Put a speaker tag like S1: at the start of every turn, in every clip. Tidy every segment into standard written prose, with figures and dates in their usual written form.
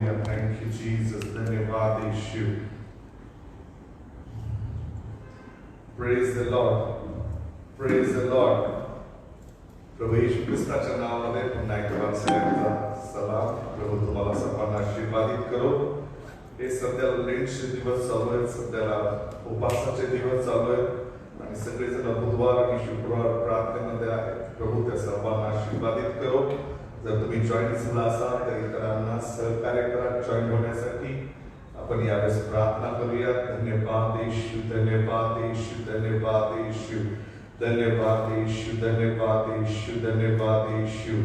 S1: Thank you, Jesus. धन्यवाद यीशु. Praise the Lord. Praise the Lord. प्रभू येशू ख्रिस्ताच्या नावामध्ये पुन्हा एकदा सगळ्यांचा सलाम. प्रभू तुम्हाला सर्वांना आशीर्वादित करो. हे सध्याला लेंटचे दिवस चालू आहेत, सध्याला उपासाचे दिवस चालू आहेत आणि सगळेजण बुधवार आणि शुक्रवार प्रार्थनेमध्ये आहेत. प्रभू त्या सर्वांना आशीर्वादित करो. जर तुम्ही जॉईन झाला असाल तर इतरांना सहकार्य करा जॉईन होण्यासाठी. आपण यावेळेस प्रार्थना करूया. धन्यवाद येशू, धन्यवाद येशू, धन्यवाद येशू, धन्यवाद येशू, धन्यवाद येशू, धन्यवाद Yeshu.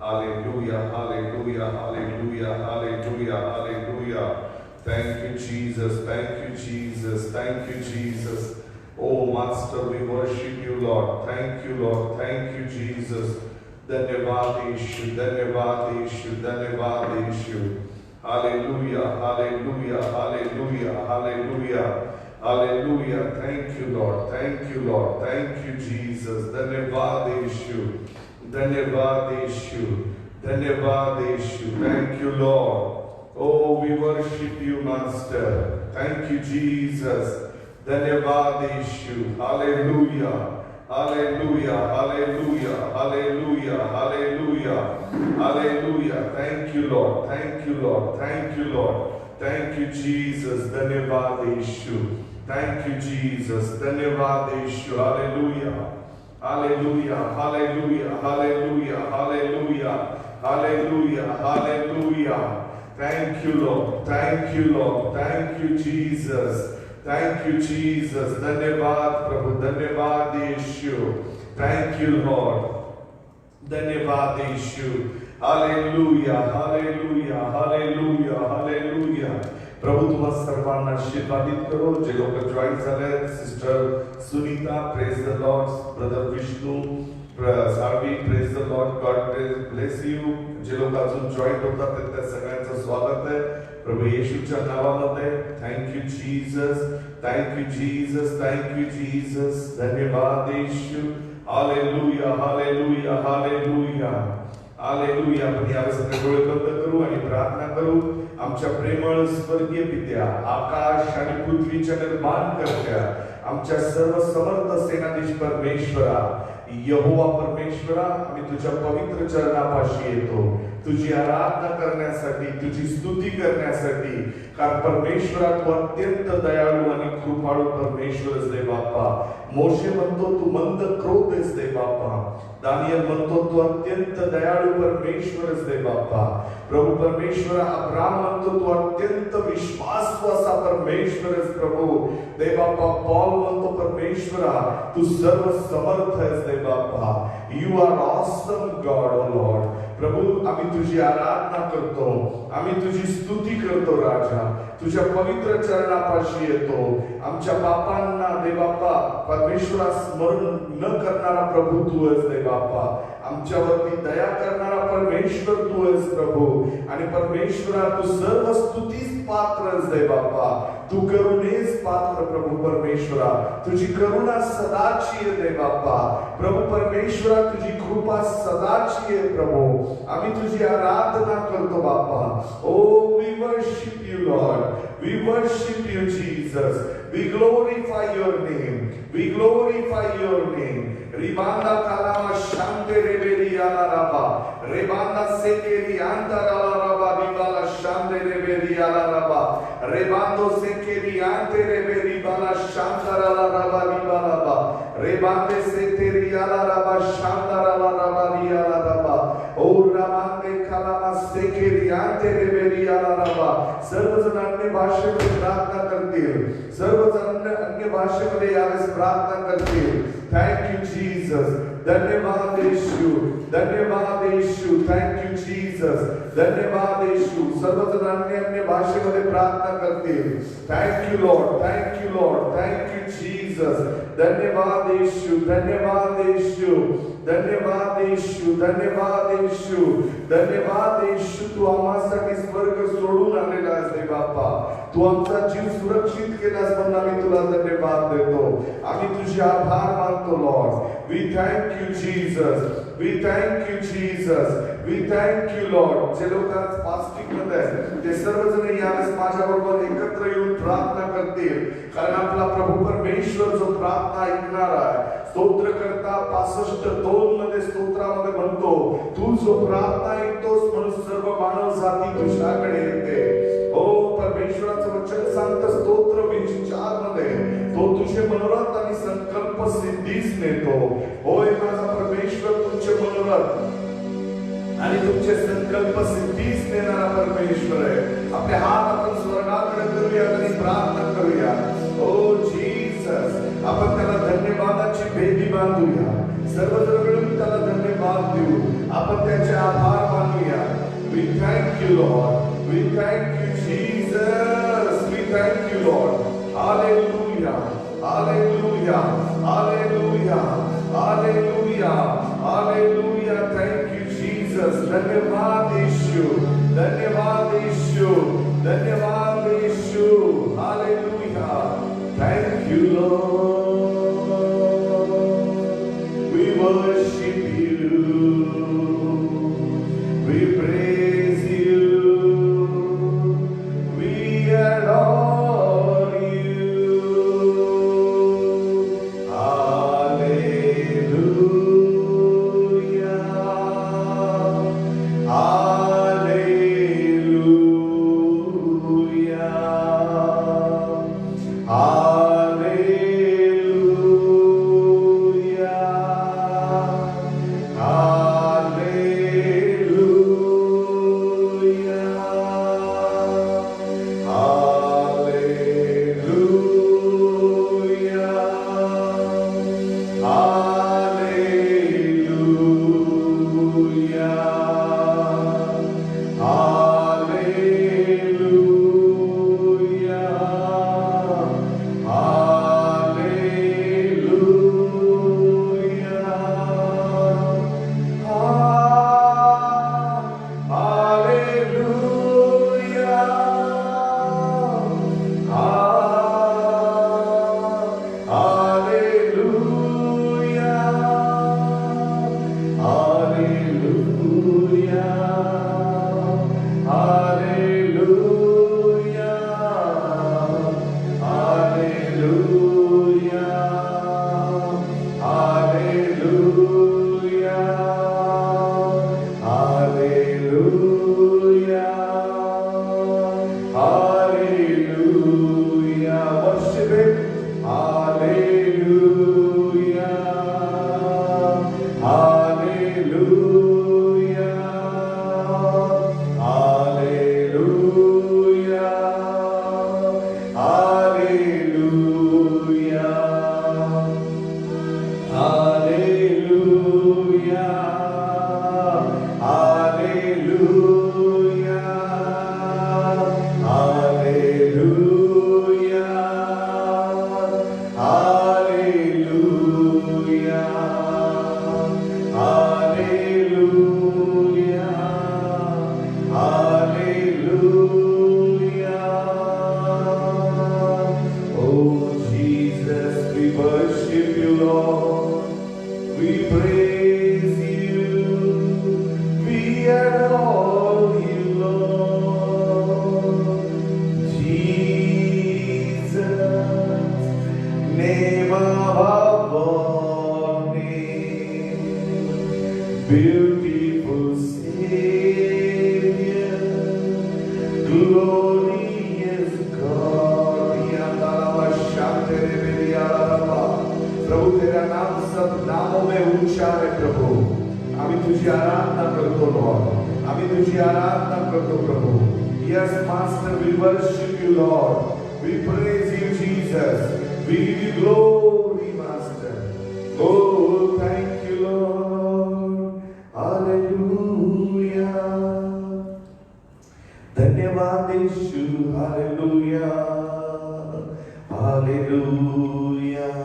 S1: Hallelujah, hallelujah, hallelujah, hallelujah, hallelujah. Thank you, Jesus. Thank you, Jesus. Thank you, Jesus. Oh, Master, we worship you, Lord. Thank you, Lord. Thank you, Jesus. धन्यवाद यीशु, धन्यवाद यीशु, धन्यवाद यीशु. Hallelujah, hallelujah, hallelujah, hallelujah, hallelujah. Thank you, Lord. Thank you, Lord. Thank you, Jesus. धन्यवाद यीशु, धन्यवाद यीशु, धन्यवाद यीशु. Thank you, Lord. Oh, we worship you, Master. Thank you, Jesus. धन्यवाद यीशु. Hallelujah. Hallelujah, hallelujah, hallelujah, hallelujah, hallelujah. Thank you, Lord. Thank you, Lord. Thank you, Lord. Thank you, Jesus. Dhanyavad Yeshu. Thank you, Jesus. Dhanyavad Yeshu. Hallelujah. Hallelujah, hallelujah, hallelujah, hallelujah, hallelujah, hallelujah. Thank you, Lord. Thank you, Lord. Thank you, Jesus. Thank you, Jesus. Dhanyavad Prabhu. Dhanyavad Yeshu. Thank you, Lord. Dhanyavad Yeshu. Hallelujah. Hallelujah. Hallelujah. Hallelujah. प्रभू तुम्हाला सर्वांना आशीर्वादित करो. जे लोक join झाले, sister Sunita, praise the Lord. Brother Vishnu Salvi, praise the Lord. God bless you. जे लोक अजून join होतात त्या सगळ्यांचं स्वागत आहे प्रभू येशूच्या नावामध्ये. Thank you Jesus, thank you Jesus, thank you Jesus. धन्यवाद Yeshu. Hallelujah, hallelujah, hallelujah, hallelujah. आपण यावेळेस डोळे बंद करू आणि प्रार्थना करू. आमच्या प्रेमळ स्वर्गीय पित्या, आकाश आणि पृथ्वीच्या निर्माण करत्या, आमच्या सर्व समर्थ सेनाधीश परमेश्वरा, यहोवा परमेश्वरा, आम्ही तुझ्या पवित्र चरणापाशी येतो तुझी आराधना करण्यासाठी, तुझी स्तुती करण्यासाठी. कारण परमेश्वरा तू अत्यंत दयाळू आणि कृपाळू परमेश्वरच दे बाप्पा. मोशे म्हणतो तू मंद क्रोधच दे बाप्पा. दानियल म्हणतो तू अत्यंत दयाळू परमेश्वरच दे बाप्पा. प्रभू परमेश्वरा अब्राम म्हणतो तू अत्यंत विश्वासू असा परमेश्वरच प्रभू दे बाप्पा. पॉल म्हणतो परमेश्वरा तू सर्व समर्थ आहेस दे बाप्पा. You are awesome God O Lord. प्रभू आम्ही तुझी आराधना करतो, आम्ही तुझी स्तुती करतो राजा. तुझ्या पवित्र चरणापाशी येतो. आमच्या पापांना दे बाप्पा परमेश्वरा स्मरण न करणारा प्रभू तू आहेस दे बाप्पा. आमच्यावरती दया करणारा परमेश्वर तू आहेस प्रभू. आणि परमेश्वरा तू सर्व स्तुतीस पात्र आहेस दे बाप्पा. तू करुणेस पात्र प्रभू परमेश्वरा. तुझी करुणा सदाची आहे दे बाप्पा. प्रभू परमेश्वरा तुझी कृपा सदाची आहे प्रभू. आम्ही तुझी आराधना करतो बाप्पा. O we worship you Lord. We worship you, Jesus. We glorify your name. We glorify your name. Ribanda kalama shante rebeli ala raba. Rebanda sekeri anta ala raba. Ribala shante rebeli ala raba. Rebando sekeri ante rebeli bala shanta ala raba. Ribala ba. Rebande sekeri ala raba. Shanta ala raba. Ribala raba. O ramande kalama sekeri ante rebeli ala raba. सर्वजण अन्य भाषेमध्ये प्रार्थना करतील. सर्वजण अन्य भाषेमध्ये यावेळेस प्रार्थना करतील. Thank you Jesus. धन्यवाद येशू, धन्यवाद येशू. Thank you Jesus. धन्यवाद येशू. सर्वजण अन्य भाषेमध्ये प्रार्थना करतील. Thank you Lord, thank you Lord, thank you Jesus. धन्यवाद येशू, धन्यवाद येशू, धन्यवाद येशू, धन्यवाद येशू, धन्यवाद येशू. तू आम्हासाठी स्वर्ग सोडून आलेला आहेस रे बाप्पा. तू आमचा जीव सुरक्षित केलास म्हणून आम्ही तुला धन्यवाद देतो. आम्ही तुझे आभार मानतो Lord. We thank you Jesus. We thank you Jesus. We thank you Lord. जे लोक आज फास्टिंग मध्ये आहेत ते सर्वजण यावेळेस माझ्याबरोबर एकत्र येऊन प्रार्थना करतील, कारण आपला प्रभू परमेश्वर जो प्रार्थना ऐकणार आहे, स्तोत्रकर्ता 65:2 मध्ये स्तोत्रामध्ये म्हणतो, तू जो प्रार्थना ऐकतोस म्हणून सर्व मानव जाती तुझ्याकडे येते. हो, परमेश्वराचं वचन सांगतं स्तोत्र 24 मध्ये, तो तुझे मनोरथ आणि संकल्प सिद्धीस नेतो. होय माझा परमेश्वर तुमचे मनोरथ आणि तुमचे संकल्प सिद्धीस देणारा परमेश्वर आहे. आपले हात आपण स्वर्गाकडे करूया आणि प्रार्थना करूया. ओ जीसस, आपण त्याला धन्यवादाची भेटी बांधूया. सर्वजण मिळून त्याला धन्यवाद देऊ. आपण त्याचे आभार मानूया. We thank you Lord. We thank you Jesus. We thank you Lord. Hallelujah. Hallelujah. Hallelujah. Hallelujah. Hallelujah. Thank you Jesus. धन्यवाद यीशु. धन्यवाद यीशु. धन्यवाद यीशु. Hallelujah. Thank you Lord. We worship you. We praise you. We adore you.
S2: Beautiful Savior, glorious God.
S1: प्रभु तेरा नाम सब नामों में ऊंचा है प्रभु. आम्ही तुझी आराधना करतो लॉर्ड. आम्ही तुझी आराधना करतो प्रभु. Yes master, we worship you Lord. We praise you Jesus. We give you glory master. Oh thank you Lord. Hallelujah. धन्यवाद यीशु. Hallelujah. Hallelujah.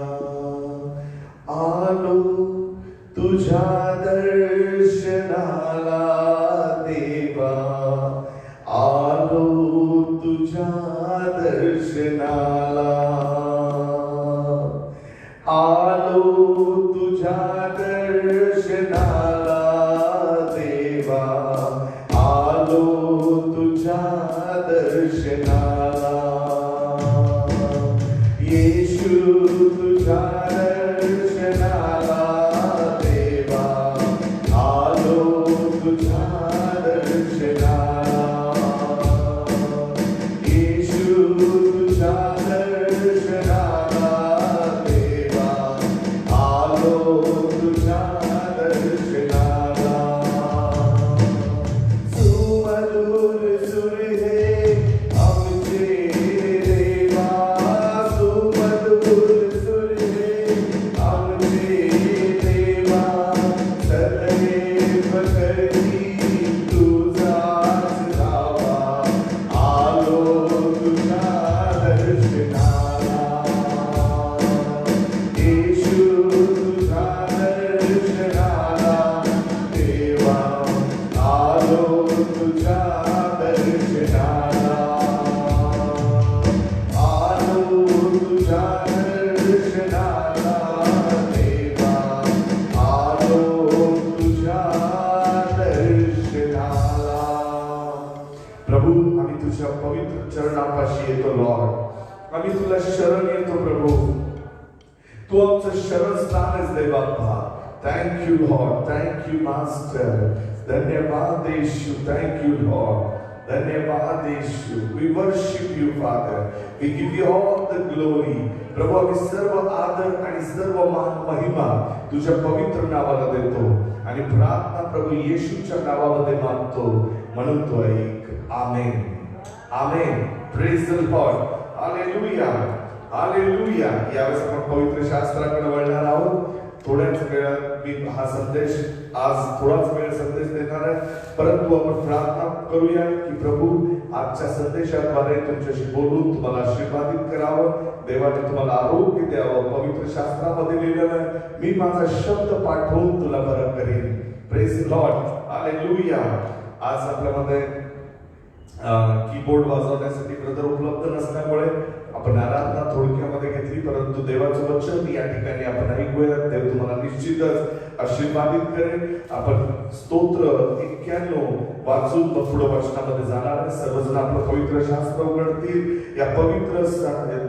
S1: आलो तुझ्या दर्शनाला देवा. आलो तुझ्या दर्शनाला. आलो तुझ्या दर्शनाला देवा.
S2: दर्शनाला येशू तुझ्या दर्शनाला देवा आलो तुझ्या दर्शनाला येशू तुझ्या दर्शनाला देवा आलो तुझ्या दर्शनाला सुमधुर सुर हे आमचे देवा सुमधुर सुर हे आमचे देवा सदैव करी तुझाच धावा आलो तुझ्या दर्शनाला येशू तुझ्या दर्शनाला देवा आलो तुझ्या दर्शनाला आलो तुझ्या दर्शनाला देवा आलो तुझ्या दर्शनाला प्रभू आम्ही तुझ्या पवित्र चरणापाशी येतो लॉर्ड आम्ही तुला शरण येतो प्रभू तू आमचं शरणस्थानच दे बाप्पा thank you Lord thank you master धन्यवाद येशू थँक यू लॉर्ड धन्यवाद Yeshu we worship you Father we give you all the glory प्रभू आम्ही सर्व आदर आणि सर्व महिमा तुझ्या पवित्र नावाला देतो आणि प्रार्थना प्रभू येशूच्या नावामध्ये मागतो म्हणून तो ऐक amen amen praise the Lord hallelujah hallelujah यावेळेस आपण पवित्र शास्त्राकडे वळणार आहोत थोड्याच वेळात मी हा संदेश आज थोडाच वेळ संदेश देणार आहे परंतु आपण प्रार्थना करूया की प्रभू आजच्या संदेशाद्वारे तुमच्याशी बोलून तुम्हाला आशीर्वादित करावं देवाने तुम्हाला आरोग्य द्यावं पवित्र शास्त्रामध्ये लिहिलेलं आहे मी माझा शब्द पाठवून तुला बरं करेन प्रेज लॉर्ड हालेलुया आज आपल्यामध्ये कीबोर्ड वाजवण्यासाठी ब्रदर उपलब्ध नसल्यामुळे आपण आराधना थोडक्यामध्ये घेतली परंतु देवाचं वचन या ठिकाणी आपण ऐकूया देव तुम्हाला निश्चितच आशीर्वादित करेल आपण स्तोत्र 91 वाचून मग पुढे वचनामध्ये जाणार आहे सर्वजण आपलं पवित्र शास्त्र उघडतील या पवित्र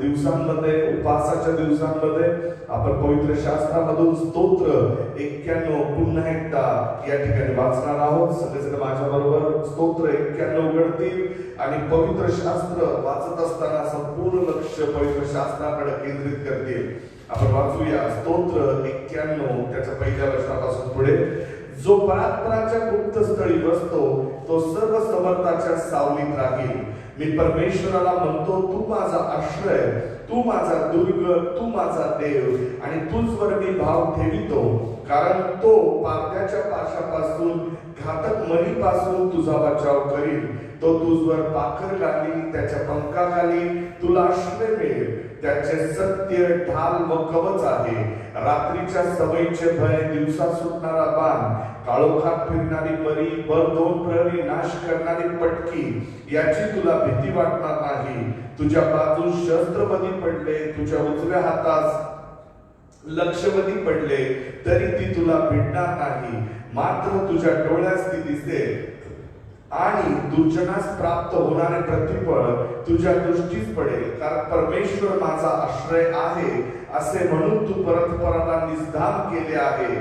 S2: दिवसांमध्ये उपासाच्या दिवसांमध्ये आपण पवित्र शास्त्रामधून स्तोत्र 91 पुन्हा एकदा या ठिकाणी वाचणार आहोत सगळेजण माझ्या बरोबर स्तोत्र 91 उघडतील आणि पवित्र शास्त्र वाचत असताना संपूर्ण लक्ष पवित्र शास्त्राकडे केंद्रित करतील आपण वाचूया स्तोत्र 91 त्याच्या पहिल्या वचनापासून पुढे जो परात्पराच्या गुप्त स्थळी बसतो तो सर्व समर्थाच्या सावलीत राहील मी परमेश्वराला म्हणतो तू माझा आश्रय तू माझा दुर्ग तू माझा देव आणि तुझवर मी भाव ठेवितो कारण तो पारध्याच्या पाशापासून घातक मणीपासून तुझा बचाव करील तो तुझवर पाखर घालील त्याच्या पंखाखाली तुला आश्रय मिळेल त्याचे सत्य ढाल व कवच आहे रात्रीच्या सवयीचे भय दिवसा सुटणारा बाण काळोखात फिरणारी मरी वर दोन प्रहरी नाश करणारी पटकी याची तुला भीती वाटणार नाही तुझ्या बाजूस शस्त्रबदी पडले तुझ्या उजव्या हातास लक्षवती पडले तरी ती तुला भिडणार नाही मात्र तुझ्या डोळ्यास ती दिसेल आणि दुर्जनास प्राप्त होणारे प्रतिफळ तुझ्या दृष्टीस पडेल कारण परमेश्वर माझा आश्रय आहे असे म्हणून तू परस्पराला निस्धाम केले आहे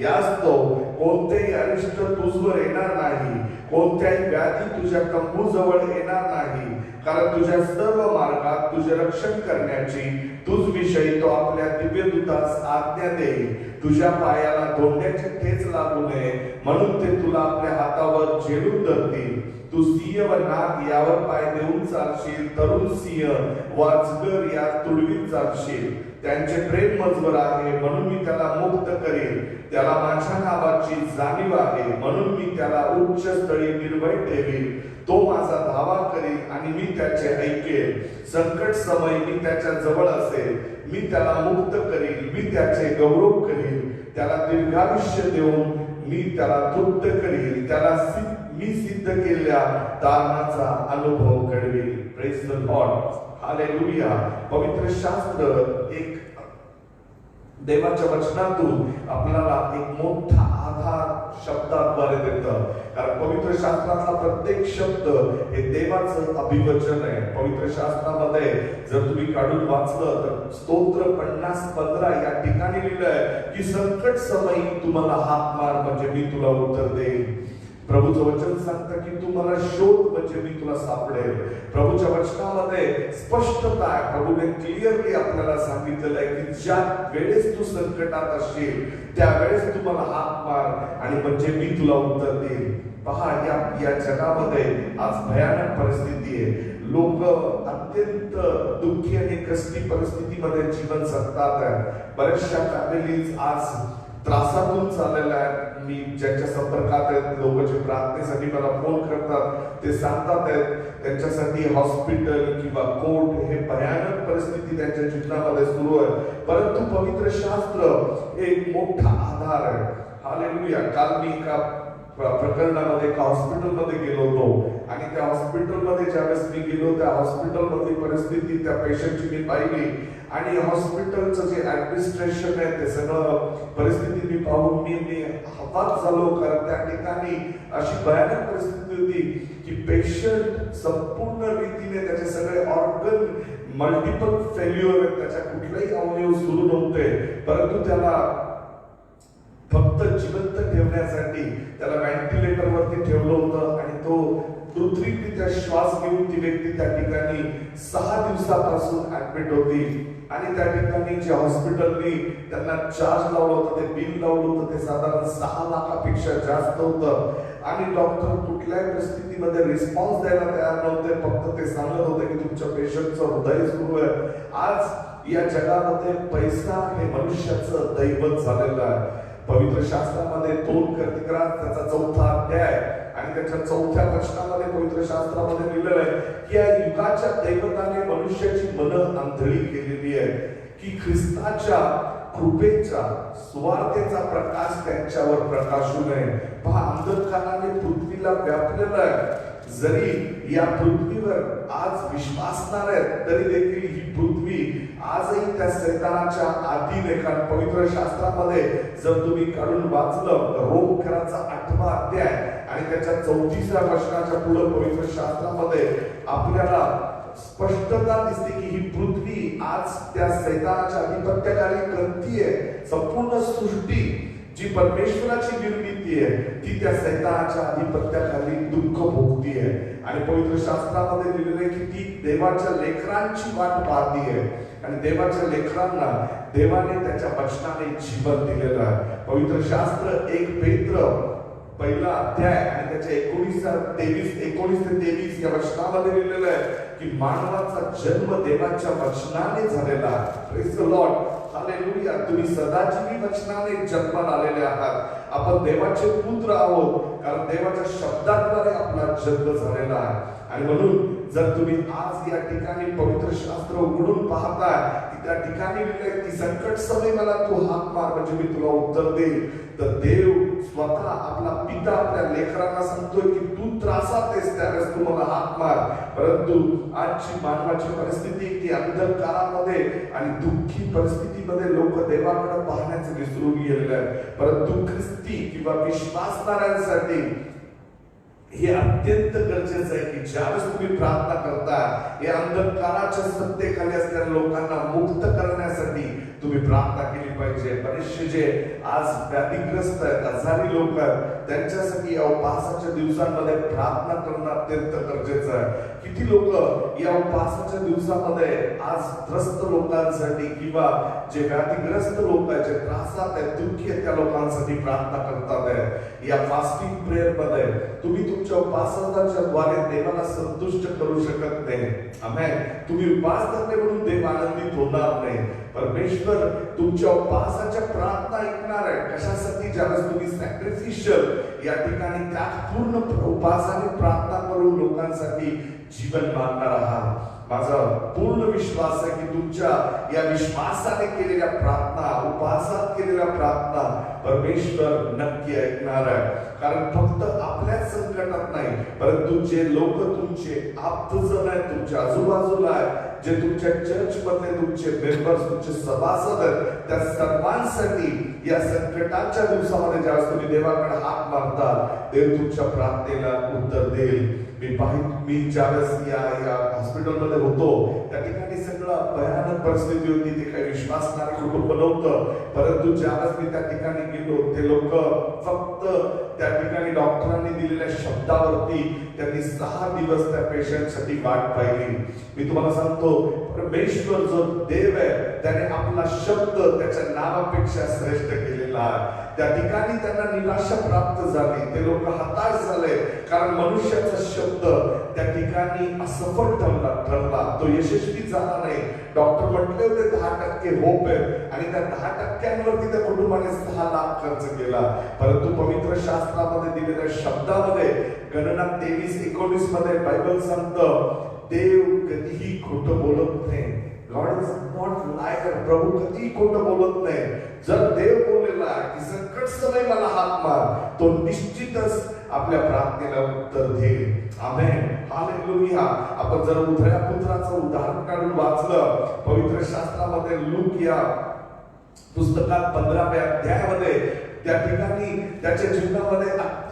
S2: यास्तव कोणतेही अरिष्ट तुझवर येणार नाही कोणत्याही व्याधी तुझ्या तंबूजवळ येणार नाही कारण तुझ्या सर्व मार्गात तुझे रक्षण करण्याची तुझ विषयी तो आपल्या दिव्यदूतास आज्ञा देईल तुझ्या पायाला धोंड्याचे ठेच लागू नये म्हणून ते तुला आपल्या हातावर झेलून धरतील तू सिंह व नाग यावर पाय देऊन चालशील तरुण सिंह व अजगर या तुडवीत चालशील त्यांचे प्रेम मजवर आहे म्हणून मी त्याला मुक्त करेन त्याला माझ्या नावाची जाणीव आहे म्हणून मी त्याला उच्च स्थळी निर्भय ठेवीन तो माझा धावा करील आणि मी त्याचे ऐकेल संकट समय मी त्याच्या जवळ असेल मी त्याला मुक्त करील मी त्याचे गौरव करील त्याला दीर्घायुष्य देऊन मी त्याला तृप्त करील त्याला मी सिद्ध केलेल्या दानाचा अनुभव घडवेल प्रेज द लॉर्ड हालेलुया पवित्र शास्त्र एक देवाच्या वचनातून आपल्याला एक मोठा आधार शब्दाद्वारे देतं. कारण पवित्र शास्त्रातला प्रत्येक शब्द हे देवाचं अभिवचन आहे. पवित्र शास्त्रामध्ये जर तुम्ही काढून वाचलं तर स्तोत्र 50:15 या ठिकाणी लिहिलंय की संकट समयी तुम्हाला हाक मार म्हणजे मी तुला उत्तर देईन. प्रभूचं वचन सांगतं की तू मला शोध म्हणजे मी तुला सापडेल. प्रभूच्या वचनामध्ये स्पष्टता आहे. प्रभूने क्लिअरली आपल्याला सांगितलेलं आहे की ज्या वेळेस तू संकटात असशील त्यावेळेस तू मला हाक मार आणि म्हणजे मी तुला उत्तर देईन. पहा या जगामध्ये आज भयानक परिस्थिती आहे. लोक अत्यंत दुःखी आणि कष्टी परिस्थितीमध्ये जीवन जगतात. बऱ्याचशा फॅमिलीज आज त्रासातून चाललेल्या आहेत. मी ज्यांच्या संपर्कात आहेत लोक जे प्रार्थनेसाठी मला फोन करतात ते सांगतात आहेत त्यांच्यासाठी हॉस्पिटल किंवा कोर्ट हे भयानक परिस्थिती त्यांच्या जीवनामध्ये सुरू आहे. परंतु पवित्र शास्त्र एक मोठा आधार आहे. हालेलुया. काल मी एका प्रकरणामध्ये एका हॉस्पिटलमध्ये गेलो होतो आणि त्या हॉस्पिटलमध्ये ज्यावेळेस मी गेलो त्या हॉस्पिटलमधली परिस्थिती त्या पेशंटची मी पाहिली आणि हॉस्पिटलचं जे ऍडमिनिस्ट्रेशन आहे ते सगळं परिस्थिती मी पाहून मी हवाक झालो. कारण त्या ठिकाणी अशी भयानक परिस्थिती होती की पेशंट संपूर्ण रीतीने त्याचे सगळे ऑर्गन मल्टिपल फेल्युअर आहेत. त्याच्या कुठलाही अवयव सुरू नव्हते परंतु त्याला फक्त जिवंत ठेवण्यासाठी त्याला व्हेंटिलेटर वरती ठेवलं होतं आणि तो कृत्रिमरित्या श्वास घेऊन ती व्यक्ती त्या ठिकाणी 6 दिवसापासून ऍडमिट होती. आणि त्या ठिकाणी जे हॉस्पिटलनी त्यांना चार्ज लावलं होतं ते बिल लावलं होतं ते साधारण 6 लाखापेक्षा जास्त होतं. आणि डॉक्टर कुठल्याही परिस्थितीमध्ये रिस्पॉन्स द्यायला तयार नव्हते. फक्त ते सांगत होते की तुमच्या पेशंटचं हृदय सुरू आहे. आज या जगामध्ये पैसा हे मनुष्याचं दैवत झालेलं आहे. पवित्र शास्त्रामध्ये 2 कोरिन्थियर त्याचा 4था अध्याय आणि त्याच्या 4थ्या वचनामध्ये पवित्र शास्त्रामध्ये लिहिलेलं आहे की या युगाच्या दैवताने मनुष्याची मन आंधळी केलेली आहे की ख्रिस्ताच्या कृपेचा सुवार्तेचा प्रकाश त्यांच्यावर प्रकाशू नये. पहा अंधकाराने पृथ्वीला व्यापलेला आहे. जरी या पृथ्वीवर आज विश्वासणार आहेत तरी देखील ही पृथ्वी आजही त्या शैतानाच्या अधीन आहे. कारण पवित्र शास्त्रामध्ये जर तुम्ही काढून वाचलं रोमकराचा 8वा अध्याय आणि त्याच्या 34व्या वचनाच्या पुढे पवित्र शास्त्रामध्ये आपल्याला स्पष्टता दिसते की ही पृथ्वी आज त्या शैतानाच्या अधिपत्याखाली कणती आहे. संपूर्ण सृष्टी जी परमेश्वराची निर्मिती आहे ती त्या शैतानाच्या अधिपत्याखाली दुःख भोगती आहे. आणि पवित्र शास्त्रामध्ये लिहिलेले की ती देवाच्या लेकरांची वाट पाहती आहे आणि देवाच्या लेकरांना देवाने त्याच्या वचनाने जीवन दिलेलं आहे. पवित्र शास्त्र 1 पेत्र 1 अध्याय आणि त्याच्या 19 ते 23 या वचनामध्ये लिहिलेलं आहे की मानवाचा जन्म देवाच्या वचनाने झालेला आहे. Praise the Lord. हालेलुया. तुम्ही सदाजीवी वचनाने जन्माला आलेले आहात. आपण देवाचे पुत्र आहोत कारण देवाच्या शब्दाद्वारे आपला जन्म झालेला आहे. आणि म्हणून जर तुम्ही आज या ठिकाणी पवित्र शास्त्र उघडून पाहता की त्या ठिकाणी लिहिलंय की संकट समय मला तू हाक मार म्हणजे मी तुला उत्तर देईल. तर देव स्वतः आपला पिता आपल्या लेकरांना सांगतोय की तू त्रासात आहेस त्यावेळेस तू मला हाक मार. परंतु आजची मानवाची परिस्थिती की अंधकारामध्ये आणि दुःखी परिस्थितीमध्ये लोक देवाकडे पाहण्याचं विसरून गेलेले आहेत. परंतु ख्रिस्ती किंवा विश्वासणाऱ्यांसाठी हे अत्यंत गरजेचं आहे की ज्यावेळेस तुम्ही प्रार्थना करता या अंधकाराच्या सत्तेखाली असलेल्या लोकांना मुक्त करण्यासाठी तुम्ही प्रार्थना केली पाहिजे. बरेचसे जे आज व्याधीग्रस्त आहेत आजारी लोक आहेत त्यांच्यासाठी या उपवासाच्या दिवसांमध्ये प्रार्थना करणं अत्यंत गरजेचं आहे. किती लोक या उपवासाच्या दिवसामध्ये आज त्रस्त लोकांसाठी किंवा जे व्याधीग्रस्त लोक आहेत जे त्रासात आहेत दुःखी आहेत त्या लोकांसाठी प्रार्थना करतात आहेत. या फास्टिंग प्रेयर मध्ये तुम्ही तुमच्या उपवासाच्या द्वारे देवाला संतुष्ट करू शकत नाही. आमेन. तुम्ही उपवास धरले म्हणून देव आनंदित होणार नाही. परमेश्वर तुमच्या उपवासाच्या प्रार्थना ऐकणार आहे. कशासाठी? ज्यावेळेस तुम्ही सॅक्रिफिशियल या ठिकाणी त्या पूर्ण उपवासाने प्रार्थना करून लोकांसाठी जीवन मागणार आहात. माझा पूर्ण विश्वास आहे की तुमच्या या विश्वासाने केलेल्या प्रार्थना, उपवासात केलेल्या प्रार्थना परमेश्वर नक्की ऐकणार आहे. कारण फक्त आपल्याच संकटात नाही, परंतु जे लोक तुमचे आप्तजन आहेत, तुमच्या आजूबाजूला आहेत, जे तुमच्या चर्च मधले तुमचे मेंबर्स, तुमचे सभासद आहेत, त्या सर्वांसाठी या संकटाच्या दिवसामध्ये ज्यावेळेस तुम्ही देवाकडे हाक मारता, देव तुमच्या प्रार्थनेला उत्तर देईल. मी ज्यावेळेस या हॉस्पिटलमध्ये होतो, त्या ठिकाणी सगळं भयानक परिस्थिती होती. ते काही विश्वासणारे कुटुंब नव्हतं, परंतु ज्यावेळेस मी त्या ठिकाणी गेलो, ते लोक फक्त त्या ठिकाणी डॉक्टरांनी दिलेल्या शब्दावरती त्यांनी 6 दिवस त्या पेशंटसाठी वाट पाहिली. मी तुम्हाला सांगतो, परमेश्वर जो देव आहे त्याने आपला शब्द त्याच्या नावापेक्षा श्रेष्ठ केलेला आहे. त्या ठिकाणी त्यांना निराशा प्राप्त झाली, ते लोक हताश झाले, कारण मनुष्याचा शब्द त्या ठिकाणी असफल ठरला, तो यशस्वी झाला नाही. डॉक्टर म्हटले होते 10% होप आहे, आणि त्या 10%वरती त्या कुटुंबाने 6 लाख खर्च केला. परंतु पवित्र शास्त्रामध्ये दिलेल्या शब्दामध्ये गणना 23:19 मध्ये बायबल सांगतं, देव कधीही खोटं बोलत नाही. गॉड इज नॉट लायर. प्रभू कधीही खोटं बोलत नाही. जर देव बोललेला की संकट समय मला हाक मार, तो निश्चितच आपल्या प्रार्थनेला उत्तर देईल. आमेन, हालेलुया. आपण जर उधळ्या पुत्राचं उदाहरण काढून वाचलं पवित्र शास्त्रामध्ये, लूक या पुस्तकात 15व्या अध्यायामध्ये, त्या ठिकाणी त्याच्या जीवनामध्ये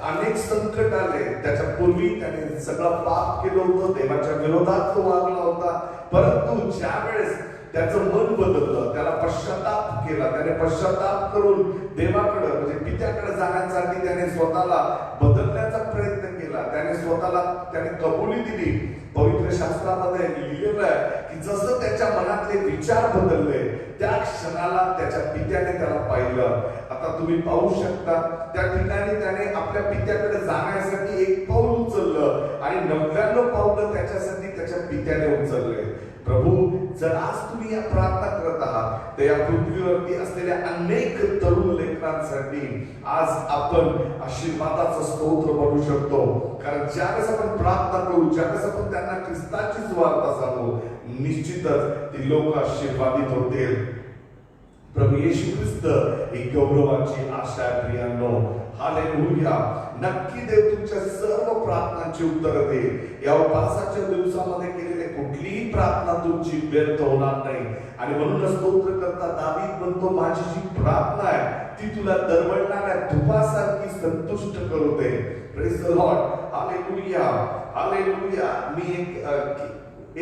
S2: अनेक संकट आले. त्याच्या पूर्वी त्याने सगळं पाप केलं होतं, देवाच्या विरोधात तो वागला होता. परंतु ज्यावेळेस त्याचं मन बदललं, त्याला पश्चाताप केला, त्याने पश्चाताप करून देवाकडे म्हणजे पित्याकडे जाण्यासाठी त्याने स्वतःला बदलण्याचा प्रयत्न केला. त्याने कबुली दिली. पवित्र शास्त्रामध्ये लिहिलेलं आहे की जसं त्याच्या मनातले विचार बदलले, त्या क्षणाला त्याच्या पित्याने त्याला पाहिलं. आता तुम्ही पाहू शकता, त्या ठिकाणी त्याने आपल्या पित्याकडे जाण्यासाठी 1 पाऊल उचललं आणि 99 पावलं त्याच्यासाठी त्याच्या पित्याने उचलले. प्रभू, जर आज तुम्ही या प्रार्थना करत आहात, तर या पृथ्वीवरती असलेल्या अनेक तरुण लेकरांसाठी आज आपण आशीर्वादाचं स्तोत्र बनू शकतो. कारण ज्यावेळेस आपण प्रार्थना करू, ज्यावेळेस आपण त्यांना ख्रिस्ताची सुवार्ता सांगू, निश्चितच ती लोक आशीर्वादित होतील. प्रभू येशू ख्रिस्त ही गौरवाची आशा आहे प्रियांनो. हालेलुया. नक्की देव तुमच्या सर्व प्रार्थनांची उत्तर देईल. या उपवासाच्या दिवसामध्ये केलेली कुठलीही प्रार्थना तुमची व्यर्थ होणार नाही. आणि म्हणूनच स्तोत्र करता दावीद म्हणतो, माझी जी प्रार्थना आहे ती तुला दरवळणाऱ्या धुपासारखी संतुष्ट करू दे. Praise the Lord. Hallelujah, hallelujah. मी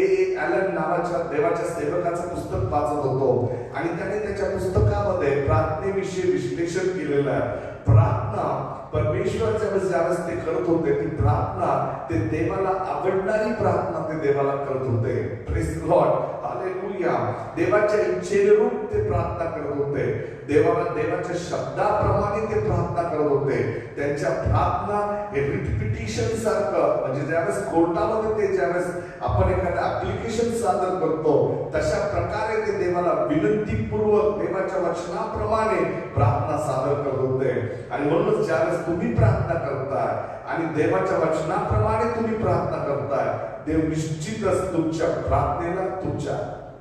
S2: एक ॲलन नावाच्या देवाच्या सेवकाचं पुस्तक वाचत होतो, आणि त्याने त्याच्या पुस्तकामध्ये प्रार्थनेविषयी विश्लेषण केलेलं आहे. प्रार्थना परमेश्वराच्या ज्यावेळेस ते करत होते, ती प्रार्थना ते देवाला आवडणारी प्रार्थना ते देवाला करत होते. Praise the Lord. हालेलुया. देवाच्या इच्छेनुरूप ते प्रार्थना करत होते. देवाच्या शब्दाप्रमाणे ते प्रार्थना करत होते. त्यांच्या प्रार्थना हे रिपिटिशन सारखं, म्हणजे ज्यावेळेस कोर्टामध्ये ते ज्यावेळेस आपण एखादं ऍप्लिकेशन सादर करतो, तशा प्रकारे ते देवाला विनंतीपूर्वक देवाच्या वचनाप्रमाणे प्रार्थना सादर करत होते. आणि म्हणूनच ज्यावेळेस तुम्ही प्रार्थना करताय आणि देवाच्या वचनाप्रमाणे तुम्ही प्रार्थना करताय, देव निश्चितच तुमच्या प्रार्थनेला, तुमच्या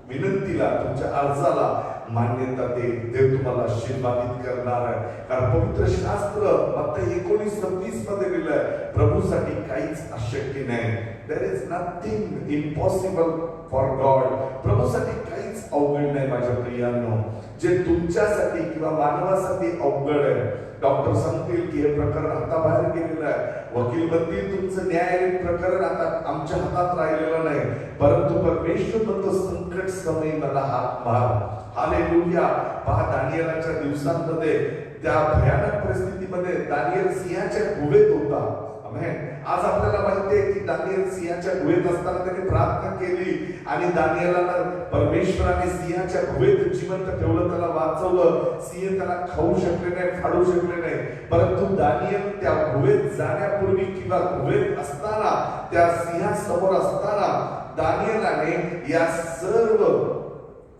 S2: विनंतीला, तुमच्या अर्जाला मान्यता देईल. देव तुम्हाला आशीर्वादित करणार आहे. कारण पवित्र शास्त्र मत्ती 19:26 मध्ये लिहिलंय, प्रभूसाठी काहीच अशक्य नाही. There is nothing impossible for God. प्रभूसाठी काहीच अवघड नाही माझ्या प्रियांनो. जे तुमच्यासाठी किंवा मानवासाठी अवघड आहे, डॉक्टर सांगतील की हे प्रकरण आता बाहेर गेलेलं आहे, वकील म्हणतील तुमचं न्यायालयीन प्रकरण आता आमच्या हातात राहिलेलं नाही, परंतु परमेश्वर म्हणतो संकट समय मला हात मार. हालेलुया. पहा, दानिएलाच्या दिवसांमध्ये त्या भयानक परिस्थितीमध्ये दानिएल सिंहाच्या गुहेत होता. आमेन. आज आपल्याला माहिती आहे की दानिएल सिंहाच्या गुहेत असताना त्याने प्रार्थना केली आणि दानिएलाला परमेश्वराने सिंहाच्या गुहेत जिवंत ठेवलं, त्याला वाचवलं. सिंह त्याला खाऊ शकले नाही, फाडू शकले नाही. परंतु दानिएल त्या गुहेत जाण्यापूर्वी किंवा गुहेत असताना, त्या सिंहासमोर असताना दानिएलाने या सर्व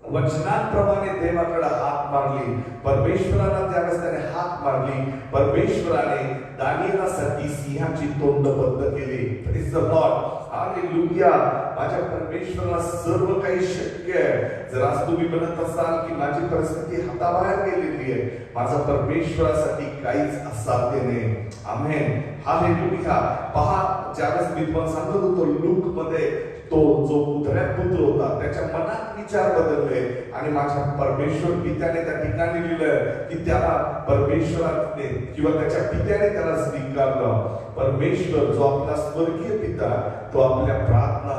S2: वचनांप्रमाणे देवाकडे हाक मारली. परमेश्वराला ज्यावेळेस त्याने हाक मारली, परमेश्वराने दानिएलासाठी सिंहाची तोंड बंद केली. Praise the Lord. हालेलुया. माझ्या परमेश्वराला सर्व काही शक्य आहे. जर आज तुम्ही म्हणत असाल की माझी परिस्थिती हाताबाहेर गेलेली आहे, माझा परमेश्वरासाठी काहीच असाध्य नाही. आमेन. हालेलुया. पहा, ज्यावेळेस मी तुम्हाला सांगत होतो लूक मध्ये तो जो उधळ्या पुत्र होता त्याच्या मनात विचार बदलले आणि माझ्या परमेश्वर पित्याने त्या ठिकाणी लिहिलं की त्याला परमेश्वराने किंवा त्याच्या पित्याने त्याला स्वीकारलं. परमेश्वर जो आपला स्वर्गीय पिता, तो आपल्या प्रार्थना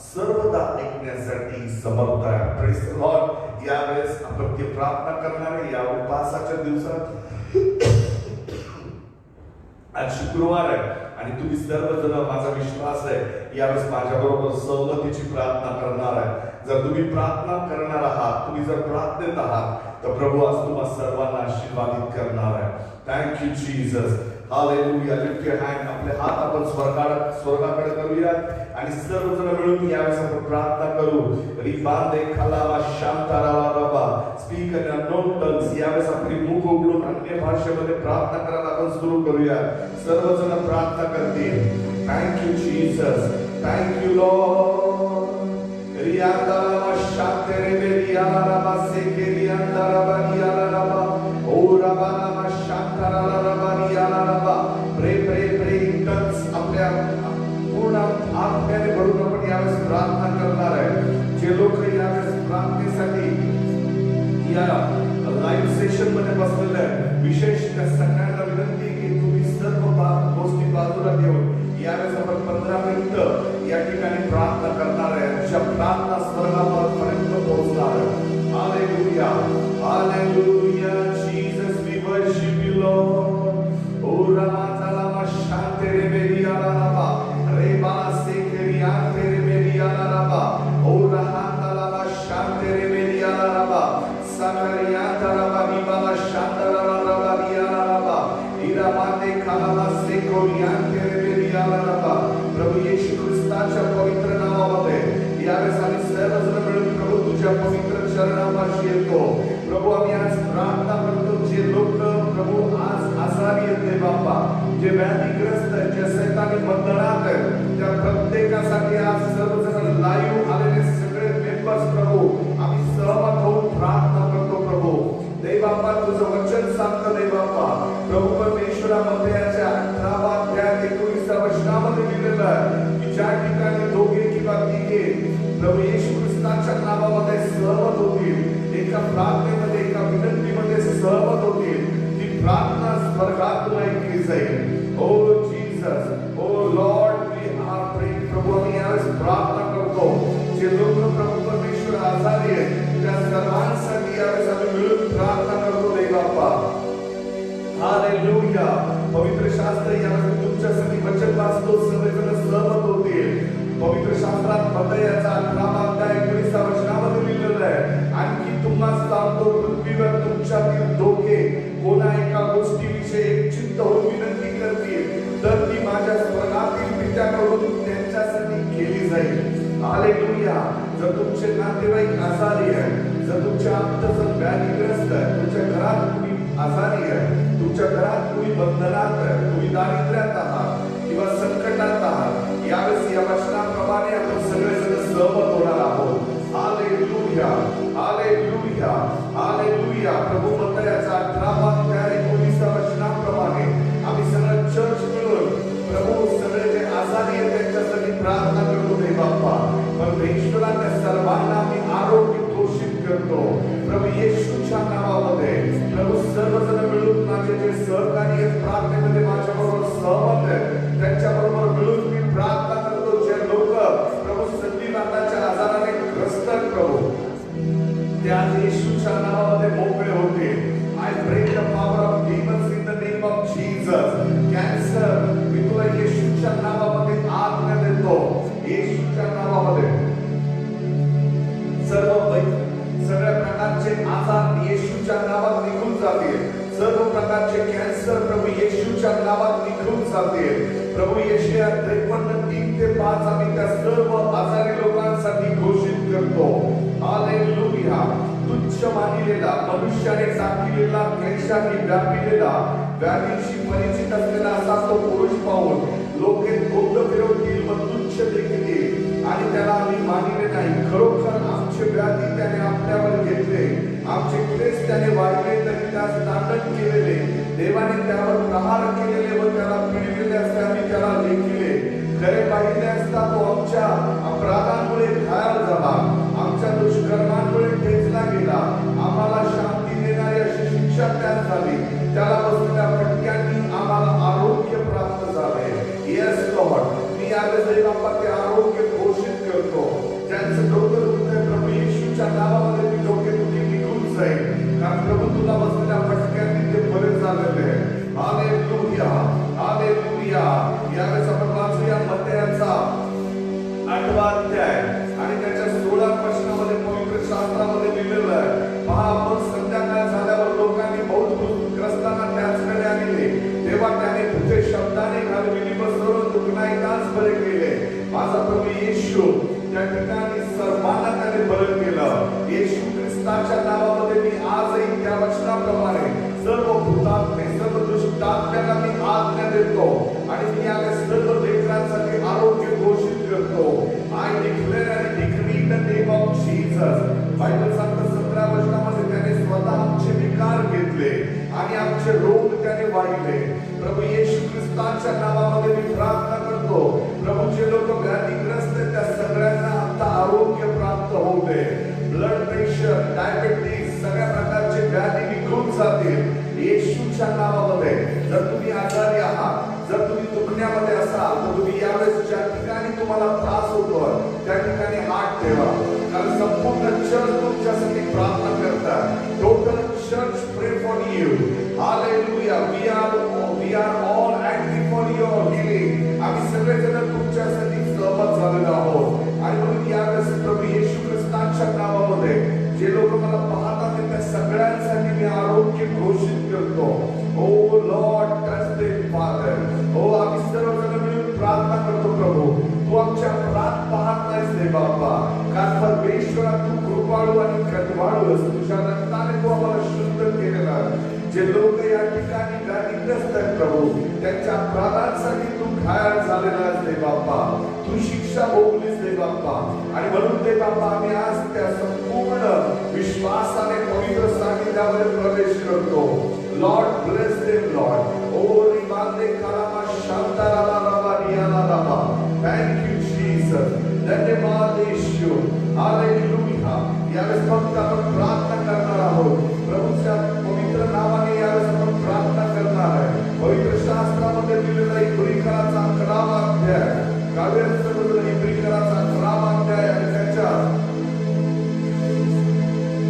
S2: सर्वदा ऐकण्यासाठी समर्थ आहे. Praise the Lord. यावेळेस आपण ती प्रार्थना करणार आहे या उपवासाच्या दिवसात. आज शुक्रवार आहे आणि तुम्ही सर्वजण, माझा विश्वास आहे, यावेळेस माझ्या बरोबर सवलतीची प्रार्थना करणार आहे. जर तुम्ही प्रार्थना करणार आहात, तुम्ही जर प्रार्थनेत आहात, तर प्रभू आज तुम्हा सर्वांना आशीर्वादित करणार आहे. Thank you Jesus. Hallelujah. Lift your hand. आपले हात आपण स्वर्गाकडे करूया आणि सर्वजण मिळून यावेळेस आपण प्रार्थना करू. रिबांदे खलावा शांतारावा रबा. Speak in unknown tongues. यावेळेस आपली मुख उघडून अन्य भाषेमध्ये प्रार्थना करायला आपण सुरू करूया. सर्वजण प्रार्थना करतील. Thank you Jesus. Thank you Lord. रियांदारावा शांतेरे बेरियारावा सेकेरियांदारावा रियारावा. ओ रबारावा शांतारावा रबा रियारावा. प्रे प्रे प्रे टंग्स. आपल्या पूर्ण आत्म्याने भरून आपण यावेळेस प्रार्थना करणार आहे. जे लोक यावेळेस प्रार्थनेसाठी या लाईव्ह सेशन मध्ये बसलेले आहे, विशेष त्या सगळ्यांना विनंती की तुम्ही सर्व गोष्टी बाजूला ठेवून यावेळेस आपण 15 मिनिटं या ठिकाणी प्रार्थना करणार आहे. अशा प्रार्थना स्वर्गापर्यंत पोहोचणार आहे. Hallelujah. Hallelujah. Jesus we worship you Lord. ओ रामाताला शांतेरे बेरियारावा. रेबा सेकेरियांतेरे बेरियारावा. ओ राहाताला शांतेरे बेरियारावा. साकरियांतारावा रिबाला शांतारावा रियारावा. इरामाते खालावा सेकोरियांतेरे बेरियारावा. प्रभू येशू ख्रिस्ताच्या पवित्र नावामध्ये यावेळेस आम्ही सर्वजण मिळून प्रभू तुझ्या पवित्र चरणापाशी येतो. प्रभू आम्ही आज प्रार्थना करतो, जे लोक प्रभू आज आजारी आहेत बाबा, जे व्याधीग्रस्त आहेत, जे शैतानी बंधनात आहेत, त्या प्रत्येकासाठी आज सर्वजण लाईव्ह आलेले सगळे मेंबर्स प्रभू आम्ही सहमत होऊन प्रार्थना करतो. प्रभू देवापा तुझं वचन सांगतं देवापा. प्रभू परमेश्वरामध्ये याच्या 18-19 वचनामध्ये लिहिलेलं आहे की ज्या ठिकाणी दोघे किंवा तिघे प्रभू येशू ख्रिस्ताच्या नावामध्ये सहमत होतील, एका प्रार्थनेमध्ये एका विनंतीमध्ये सहमत होतील, ती प्रार्थना स्वर्गातून ऐकली जाईल. O Jesus. O Lord we are praying. प्रभू आम्ही यावेळेस प्रार्थना करतो, जे लोक प्रभू परमेश्वर आजारी आहेत त्या सर्वांसाठी यावेळेस आम्ही मिळून प्रार्थना करतो देवापा. हालेलुया. पवित्र शास्त्र यावेळेस तुमच्यासाठी वचन वाचतो, सगळेजण सहमत होतील. पवित्र शास्त्रात मत्तयाचा 18-19 वचनामध्ये लिहिलेलं आहे, आणखी तुम्हाला सांगतो, पृथ्वीवर तुमच्यातील दोघे कोणा एका गोष्टीविषयी चित्त होऊन विनंती करतील तर ती माझ्या स्वर्गातील पित्याकडून त्यांच्यासाठी केली जाईल. हालेलुया. जर तुमचे नातेवाईक आजारी आहे, जर तुमचे आप्तजन व्याधीग्रस्त आहे, तुमच्या घरात कुणी आजारी आहे, तुमच्या घरात कुणी बंधनात आहे, तुम्ही दारिद्र्यात आहात किंवा संकटात आहात, यावेळेस या वचनाप्रमाणे आपण सगळेजण सहमत होणार आहोत. हालेलुया. हालेलुया. हालेलुया. प्रभू मत्तयाचा 18-19 वचनाप्रमाणे आम्ही सगळं चर्च मिळून प्रभू सगळे जे आजारी आहेत त्यांच्यासाठी प्रार्थना करतो देवापा. परमेश्वरा त्या सर्वांना आम्ही आरोग्य घोषित करतो प्रभू येशूच्या नावामध्ये. प्रभू सर्वजण मिळून माझे जे सहकारी आहेत प्रार्थनेमध्ये माझ्याबरोबर सहमत आहेत त्यांच्याबरोबर मिळून मी प्रार्थना करतो, जे लोक प्रभू संधिवाताच्या आजाराने ग्रस्त आहेत प्रभू त्या येशूच्या नावामध्ये मोकळे होते. I break the power of demons in the name of Jesus. Cancer, मी तुला येशूच्या नावामध्ये आज्ञा देतो. येशूच्या नावामध्ये सगळ्या प्रकारचे आजार येशूच्या नावात निघून जातील. सर्व प्रकारचे कॅन्सर प्रभू येशूच्या नावात निघून जातील. प्रभू यशाया 53:3-5 आम्ही त्या सर्व आजारी लोकांसाठी घोषित करतो. हालेलुया. तुच्छ मानलेला, मनुष्याने टाकलेला, क्लेशाने व्यापिलेला, व्याधीशी परिचित असलेला असा तो पुरुष पाहून लोक तोंड फिरवतील व तुच्छ मनुष्य देखील येईल आणि त्याला आम्ही मानिले नाही. खरोखर आमचे व्याधी त्याने आपल्यावर घेतले, आमचे क्लेश त्याने वाहिले, तरी त्यास दंडन केलेले. देवाने त्यावर प्रहार केलेले व त्याला पिडविले असते आम्ही त्याला लेखिले. खरे पाहिले असता तो आमच्या अपराधांमुळे घायल झाला, आमच्या दुष्कर्मांमुळे ठेचला गेला. आम्हाला शांती देणारी अशी शिक्षा त्यास झाली, त्याला बसलेल्या फटक्यांनी आम्हाला आरोग्य प्राप्त झाले. येस लॉर्ड, मी आज बाप्पा ते आरोग्य घोषित करतो. ज्यांचं डोकं दुखतंय प्रभू येशूच्या नावामध्ये मी डोके तुझे निघून जाईल, कारण प्रभू तुला बसलेल्या फटक्यांनी ते बरे झालेले आहे. Hallelujah, hallelujah. यावेळेस आपण वाचूया मत्तेचा 8वा अध्याय आणि त्याच्या 16 वचनामध्ये पवित्र शास्त्रामध्ये लिहिलेलं आहे. पहा, मग संध्याकाळ झाल्यावर लोकांनी बहुत ग्रस्तांना त्याचकडे आणले, तेव्हा त्याने भूते शब्दाने घालविली व सर्व दुखणाईताच बरे केले. माझा प्रभू येशू त्या ठिकाणी सर्वांना त्याने बरे केलं. येशू ख्रिस्ताच्या नावामध्ये मी आजही त्या वचनाप्रमाणे सर्व भूतात्मे, सर्व दुष्टात्म्यांना मी आज्ञा देतो आणि मी या सर्व लेकरांसाठी आरोग्य घोषित करतो. I declare and decree in the name of Jesus. Bible सांगतं 17 वचनामध्ये त्याने स्वतः आमचे विकार घेतले आणि आमचे रोग त्याने वाहिले. प्रभू येशू ख्रिस्ताच्या नावामध्ये मी प्रार्थना करतो, प्रभू जे लोक व्याधीग्रस्त आहेत त्या सगळ्यांना आता आरोग्य प्राप्त होऊ दे. ब्लड प्रेशर, डायबिटीज, सगळ्या प्रकारचे व्याधी निघून जातील येशूच्या नावामध्ये. जर तुम्ही आजारी आहात, जर तुम्ही दुखण्यामध्ये असाल, तर तुम्ही यावेळेस ज्या ठिकाणी तुम्हाला त्रास होतो त्या ठिकाणी हात ठेवा, कारण संपूर्ण चर्च तुमच्यासाठी प्रार्थना करतात. Total church pray for you. Hallelujah. We are all active for your healing. आम्ही सगळेजण तुमच्यासाठी सहभाग झालेलो आहोत आणि म्हणून यावेळेस प्रभू येशू ख्रिस्ताच्या नावामध्ये जे लोक मला पाहतात त्या सगळ्यांसाठी मी आरोग्य घोषित करतो. ओ लॉर्ड, टच देम फादर. ओ आम्ही सर्वजण मिळून प्रार्थना करतो प्रभू, तू आमच्या प्राण पाहत नाहीस रे बाबा, कारण परमेश्वरा तू कृपाळू आणि कटवाळू आहेस. तुझ्या रक्ताने तू आम्हाला शुद्ध केलेला. जे लोक या ठिकाणी व्याधीग्रस्त आहेत प्रभू, त्यांच्या प्राणांसाठी तू घायल झालेला आहेस रे बाप्पा, तू शिक्षा भोगलीस रे बाप्पा. आणि म्हणून ते बाप्पा आम्ही आज त्या संपूर्ण विश्वासाने पवित्र सानिध्यामध्ये प्रवेश करतो. Lord bless them Lord. ओ रिबांदे कालामा शांताराला रबा रियाला रबा. Thank you Jesus. धन्यवाद येशू. हालेलुया. यावेळेस फक्त आपण प्रार्थना करणार आहोत. प्रभूच्या पवित्र नावाने यावेळेस आपण प्रार्थना करणार आहे. पवित्र शास्त्रामध्ये दिलेला इब्रिकराचा 11वा अध्याय, काव्याचं इब्रिकराचा 11वा अध्याय आणि त्याच्या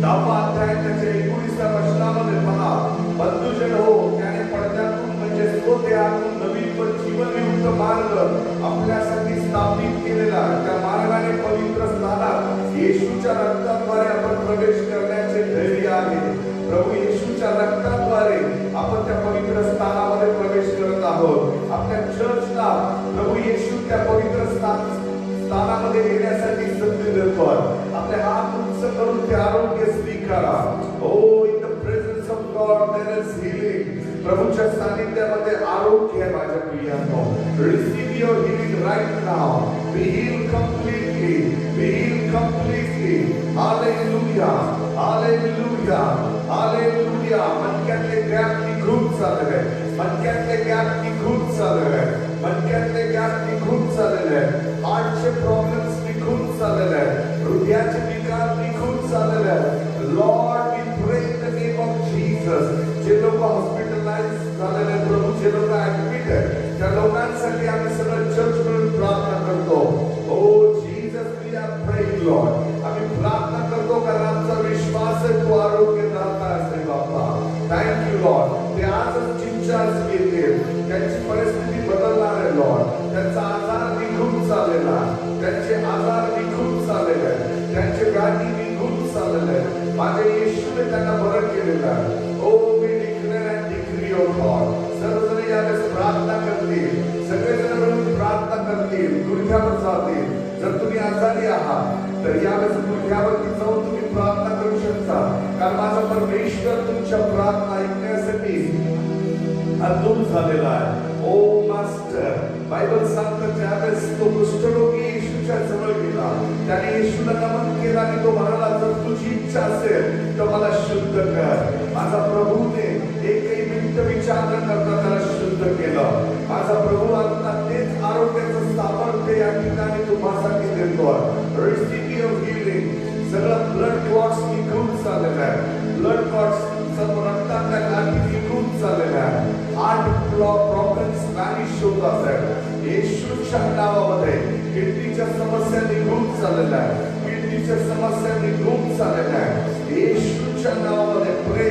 S2: 10वा अध्याय त्याच्या 19व्या वचनामध्ये पहा, बंधुजन हो, त्याने पडद्यातून म्हणजे स्वदेहातून नवीन व जीवनयुक्त मार्ग आपल्यासाठी स्थापित केलेला. त्या मार्गाने पवित्र स्थानात येशूच्या रक्ताद्वारे आपण प्रवेश करण्याचे धैर्य आहे. प्रभू येशूच्या रक्ताद्वारे आपण त्या पवित्र स्थानामध्ये प्रवेश करत आहोत. आपल्या चर्चला प्रभू येशू त्या पवित्र स्थानामध्ये येण्यासाठी संधी देतो. आपले हात उंच करून ते आरोग्य स्वीकारा. O in the presence of God there is healing. प्रभूच्या सानिध्यामध्ये आरोग्य आहे माझ्या प्रियांनो. Receive your healing right now. Be heal completely. Be heal completely. Hallelujah, hallelujah, hallelujah. मणक्यातले गॅप निघून चालले, मणक्यातले गॅप निघून चालले, मणक्यातले गॅप निघून चालले, हार्टचे प्रॉब्लेम्स निघून चालले, हृदयाचे विकार निघून चालले. Lord we pray in the name of Jesus. जे लोक हॉस्पिटलाइज झालेले प्रभू, जे लोक ऍडमिट आहेत, त्या लोकांसाठी आम्ही सगळं चर्च मिळून प्रार्थना करतो. O Jesus, we are praying Lord. आम्ही प्रार्थना करतो कारण आमचा विश्वास आहे तू आरोग्य दाता आहेस बाप्पा. Thank you Lord. ते आजच डिस्चार्ज घेतील, त्यांची परिस्थिती बदलणार आहे लॉर्ड. त्यांचा आजार निघून चाललेला, त्यांचे आजार निघून चाललेले, त्यांचे व्याधी निघून चाललेले. माझ्या येशूने त्यांना बरं केलेलं आहे. ओ मी declare and decree O God. सर्वजण यावेळेस प्रार्थना करतील, सगळेजण मिळून प्रार्थना करतील, गुडघ्यावर जातील. जर तुम्ही आजारी आहात तर यावेळेस गुडघ्यावरती जाऊन तुम्ही प्रार्थना करू शकता, कारण माझा परमेश्वर तुमच्या प्रार्थना ऐकण्यासाठी अद्भुत झालेला आहे. ओ मास्टर, बायबल सांगतं त्यावेळेस तो कुष्ठरोगी येशूच्या जवळ गेला, त्याने येशूला नमन केला आणि तो म्हणाला, जर तुझी इच्छा असेल तर मला शुद्ध कर. माझा प्रभूने एकही मिनिट विचार न करता त्याला शुद्ध केलं. माझा प्रभू आता तेच आरोग्याचं सामर्थ्य या ठिकाणी तुम्हासाठी देतो. Receive your healing. सगळं ब्लड क्लॉट्स निघून चाललेलं आहे. ब्लड क्लॉट्स सर्व रक्तातल्या गाठी निघून चाललेल्या आहे. हार्ट प्रॉब्लेम्स व्हॅनिश होत आहेत. येशूच्या नावामध्ये किडनीच्या समस्या निघून चाललेल्या आहेत. किडनीच्या समस्या निघून चाललेल्या आहेत. येशूच्या नावामध्ये प्रे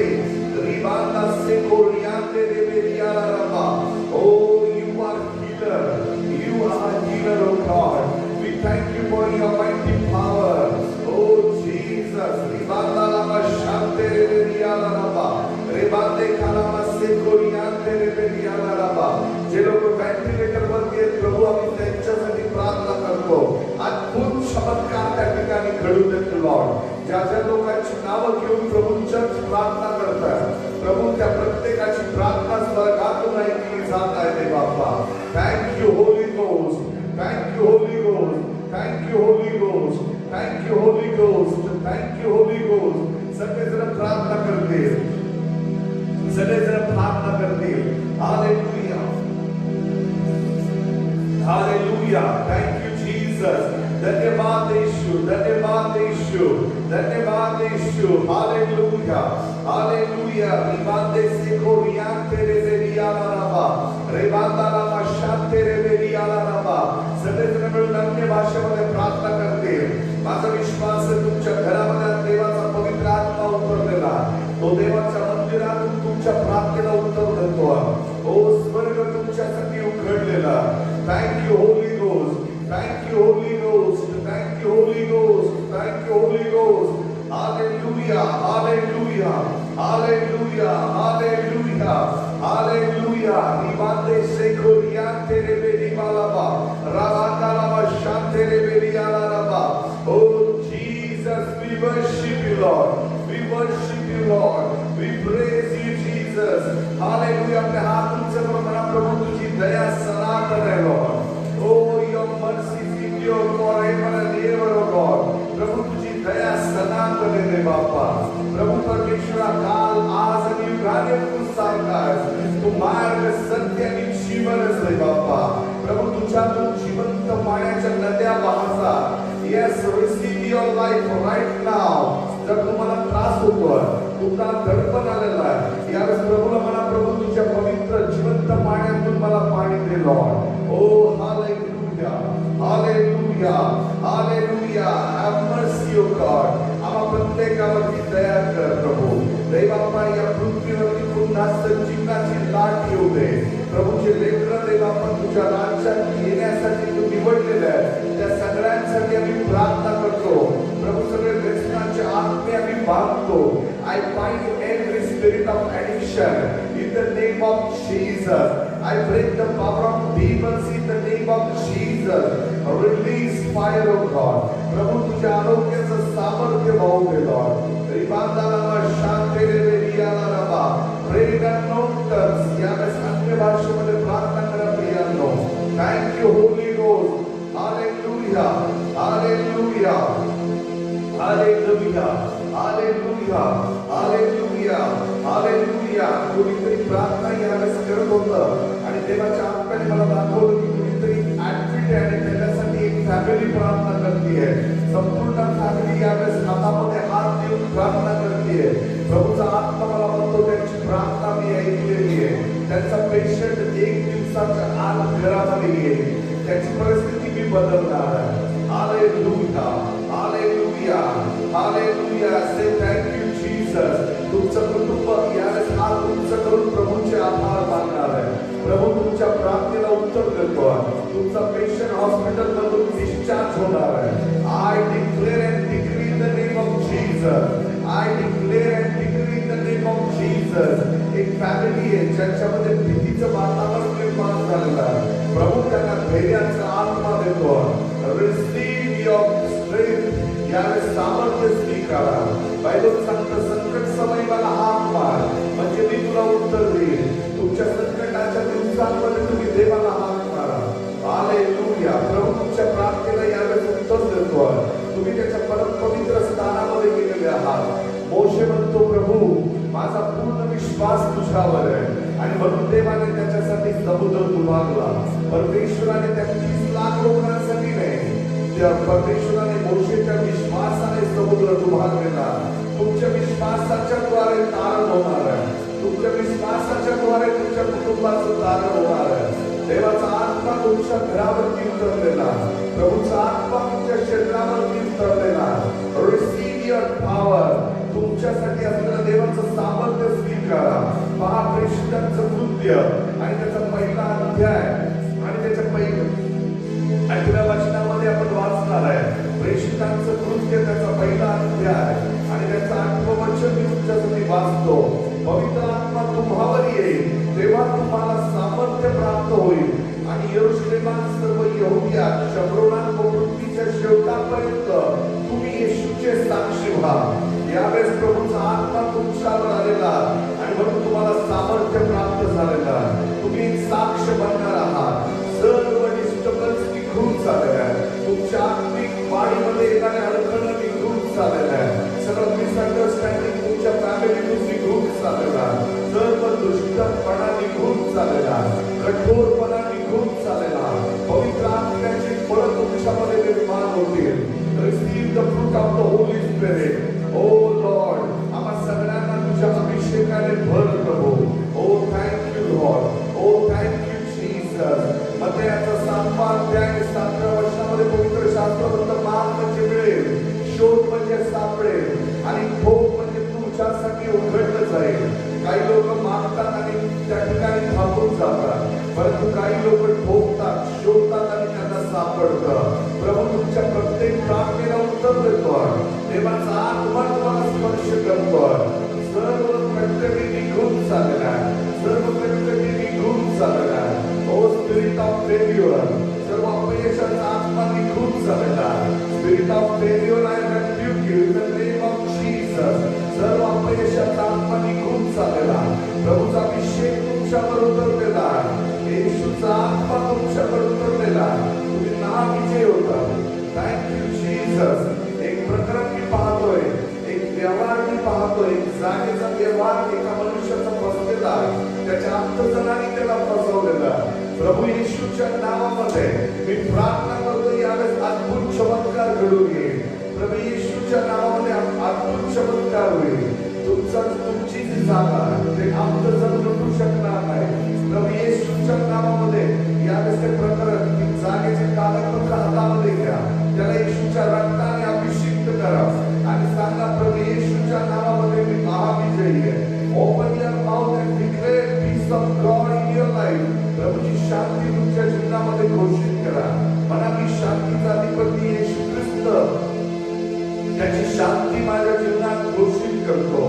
S2: रिबांदा से कोरियाते रेबेरियाला रबा. O you are healer. You are healer, O God. We thank you for your mighty power. Oh Jesus. Ribanda lama shante reberiala raba. Rebande kalama sekoriante reberiala raba. जे लोक व्हेंटिलेटर वरती आहेत प्रभू आम्ही त्यांच्यासाठी प्रार्थना करतो. अद्भुत चमत्कार त्या ठिकाणी घडू देत लॉर्ड. ज्या ज्या लोकांची नावं घेऊन प्रभूंच्याच प्रार्थना करतात प्रभू त्या प्रत्येकाची प्रार्थना स्वर्गातून ऐकली जात आहे बाप्पा. Thank you Holy Ghost. Thank you Holy Ghost. Thank you Holy Ghost. Thank you Holy Ghost. Thank you Holy Ghost. सगळेजण प्रार्थना करतील. सगळेजण प्रार्थना करतील. Hallelujah. Hallelujah. Thank you Jesus. धन्यवाद येशू. धन्यवाद येशू. धन्यवाद येशू. हालेलुया. हालेलुया. रिबांदे से कोरियांते रेबेरियाला रबा. रेबांदा लामा शांते रेबेरियाला रबा. सगळेजण मिळून अन्य भाषेमध्ये प्रार्थना करतील. माझा विश्वास आहे तुमच्या घरामध्ये देवाचा पवित्र आत्मा उतरलेला. तो देवाच्या मंदिरातून तुमच्या प्रार्थनेला उत्तर देतो. ओ स्वर्ग तुमच्यासाठी उघडलेला. Thank you Holy ghost. Thank you, Holy Ghost. Thank you, Holy Ghost. Thank you, Holy Ghost. Hallelujah. Hallelujah. Hallelujah. Hallelujah. Hallelujah. Ribande sekoriante reberimalaba. Rabanda lama shante reberialaraba. Oh Jesus, we worship you, Lord. We worship you, Lord. We praise you, Jesus. Hallelujah. अपने हाथ ऊंचे करो मेरा प्रभु तुझी दया सनातन है, Lord. Oh, your mercy is endure forever and ever, O God. प्रभु तुझी दया सनातन आहे बाप्पा. प्रभु परमेश्वरा काल आज आणि युगाने तू सारखा आहेस. तू मार्ग सत्य आणि जीवन आहेस बाप्पा. प्रभु तुझ्यातून जिवंत पाण्याच्या नद्या वाहतात. Yes, receive your life right now. जर तुम्हाला त्रास होतोय, तुम्हाला दडपण आलेला आहे, यावेळेस प्रभूला म्हणा, प्रभू तुझ्या पवित्र जिवंत पाण्यातून मला पाणी दे Lord. Oh, hallelujah. Hallelujah. Hallelujah. Have mercy, O God. आम्हा प्रत्येकावरती दया कर प्रभू. देवाप्पा या पृथ्वीवरती पुन्हा संजीवनाची लाट येऊ दे. प्रभूचे लेकरं देवाप्पा तुझ्या राज्यात येण्यासाठी तू निवडलेले आहे, त्या सगळ्यांसाठी आम्ही प्रार्थना करतो. प्रभू सगळे व्यसनाचे आत्मे आम्ही बांधतो. I bind every spirit of addiction in the name of Jesus. I break the power of demons in the name of Jesus. Release fire, O God. प्रभू तुझ्या आरोग्याचं सामर्थ्य वाहू दे Lord. रिबांदाला शांते रेबेरियाला rava. Pray in unknown tongues. यावेळेस अन्य भाषेमध्ये प्रार्थना करा प्रियांनो. Thank you, Holy Ghost. Hallelujah. Hallelujah. Hallelujah. Hallelujah. Hallelujah. Hallelujah. कोणीतरी प्रार्थना यावेळेस करत होतं आणि देवाच्या आत्म्याने मला दाखवलं की कोणीतरी ऍडमिट आहे आणि त्याच्यासाठी एक फॅमिली प्रार्थना करते. संपूर्ण फॅमिली यावेळेस हातामध्ये हात देऊन प्रार्थना करते. प्रभूचा आत्मा मला म्हणतो त्यांची प्रार्थना मी ऐकलेली आहे. त्यांचा पेशंट 1 दिवसाच्या आत घरामध्ये येईल. त्याची परिस्थिती मी बदलणार आहे. Hallelujah. Hallelujah. Hallelujah. Say thank you Jesus. तुमचं कुटुंब यावेळेस हात उंच करून प्रभूचे आभार मानणार आहे. प्रभू तुमच्या प्रार्थनेला उत्तर देतो. तुमचा पेशंट हॉस्पिटलमधून डिस्चार्ज होणार आहे. I declare and decree in the name of Jesus. I declare and decree in the name of Jesus. एक फॅमिली आहे ज्याच्यामध्ये भीतीचं वातावरण निर्माण झालेलं आहे. प्रभू त्यांना धैर्याचा आत्मा देतो. Receive your strength. यावेळेस सामर्थ्य स्वीकारा. बायबल सांगतं संकट समय मला हाक मार म्हणजे मी तुला उत्तर देईन. तुमच्या संकटाच्या दिवसांमध्ये तुम्ही देवाला हाक मारा. हालेलुया. प्रभू तुमच्या प्रार्थनेला यावेळेस उत्तर देतोय. तुम्ही त्याच्या परम पवित्र स्थानामध्ये गेलेले आहात. मोशे म्हणतो, प्रभू माझा पूर्ण विश्वास तुझ्यावर आहे, आणि म्हणून देवाने त्याच्यासाठी समुद्र दुभागला. परमेश्वराने त्या 30 लाख लोकांसाठी नाही, त्या परमेश्वराने मोशेच्या विश्वासाने समुद्र दुभागलेला. तुमच्या विश्वासाच्या द्वारे तारण होणार आहे. तुमच्या विश्वासाच्या द्वारे तुमच्या कुटुंबाचं तारण होणार आहे. देवाचा आत्मा तुमच्या घरावरती उतरलेला, प्रभूचा आत्मा तुमच्या शरीरावरती उतरलेला. Receive your power. तुमच्यासाठी असलेलं देवाचं सामर्थ्य स्वीकारा. पहा प्रेषितांचं कृत्य आणि त्याचा पहिला अध्याय आणि त्याच्या पहिल्या वचनामध्ये आपण वाचणार आहे. प्रेषितांचं कृत्य त्याचा पहिला अध्याय आणि त्याचं 8वं वचन मी तुमच्यासाठी वाचतो. पवित्र आत्मा तुम्हावर येईल, तेव्हा तुम्हाला सामर्थ्य प्राप्त होईल, आणि यरूशलेमात सर्व यहुदिया शब्रोनात व पृथ्वीच्या शेवटापर्यंत तुम्ही येशूचे साक्षी व्हा. यावेळेस प्रभूचा आत्मा तुमच्यावर आलेला आणि म्हणून तुम्हाला सामर्थ्य प्राप्त झालेला. तुम्ही एक साक्ष बनणार आहात. सर्व डिस्टर्बन्स निघून चाललेला आहे. तुमच्या आत्मिक वाढीमध्ये येणारे अडथळं निघून चाललेलं आहे. सगळं मिसअंडरस्टँडिंग तुमच्या फॅमिलीतून निघून चाललेला. सर्व दुष्टपणा निघून चाललेला, कठोरपणा निघून चाललेला. पवित्र आत्म्याची फळं तुमच्यामध्ये निर्माण होतील. Receive the fruit of the Holy Spirit. O Lord, आम्हा सगळ्यांना तुझ्या अभिषेकाने भर प्रभू. O thank you Lord. O thank you Jesus. मत्तयाचा 7वा अध्याय 7व्या वचनामध्ये पवित्र शास्त्र म्हणतं, मान म्हणजे मिळेल, शोध म्हणजे सापडेल, आणि भोग म्हणजे तुमच्यासाठी उघडलं जाईल. काही लोक मागतात आणि त्या ठिकाणी थांबून जातात, परंतु काही लोक ठोकतात, शोधतात आणि त्यांना सापडतं. प्रभू तुमच्या प्रत्येक प्रार्थनेला उत्तर देतोय. देवाचा आत्मा तुम्हाला स्पर्श करतोय. सर्व कटकटी निघून चाललेला आहे. सर्व कटकटी निघून चाललेला आहे. ओ स्पिरिट ऑफ फेल्युअर, सर्व अपयशाचा आत्मा निघून चाललेला आहे. Spirit of failure, I rebuke you in the name of Jesus. सर्व अपयशाचा आत्मा निघून चाललेला. प्रभूचा अभिषेक तुमच्यावर उतरलेला. येशूचा आत्मा तुमच्यावर उतरलेला. तुम्ही नाविजय होता. Thank you Jesus. एक प्रकरण मी पाहतोय, एक व्यवहार मी पाहतोय, एक जागेचा व्यवहार एका मनुष्याचा फसलेला आहे. त्याच्या आप्तजनांनी त्याला फसवलेला. प्रभू येशूच्या नावामध्ये मी प्रार्थना करतो, यावेळेस अद्भुत चमत्कार घडून येईल. प्रभू येशूच्या नावामध्ये अद्भुत चमत्कार होईल. तुमची जी जागा ते आप्तजन लुटू शकणार नाही. प्रभू येशूच्या नावामध्ये यावेळेस ते प्रकरण, जागेचे कागदपत्र हातामध्ये घ्या, त्याला येशूच्या रक्ताने अभिषिक्त करा आणि सांगा, प्रभू येशूच्या नावामध्ये मी महाविजयी आहे. Open your mouth and declare peace of God in your life. प्रभूची शांती तुमच्या जीवनामध्ये घोषित करा. म्हणा, मी शांतीचा अधिपती येशू ख्रिस्त, त्याची शांती माझ्या जीवनात घोषित करतो.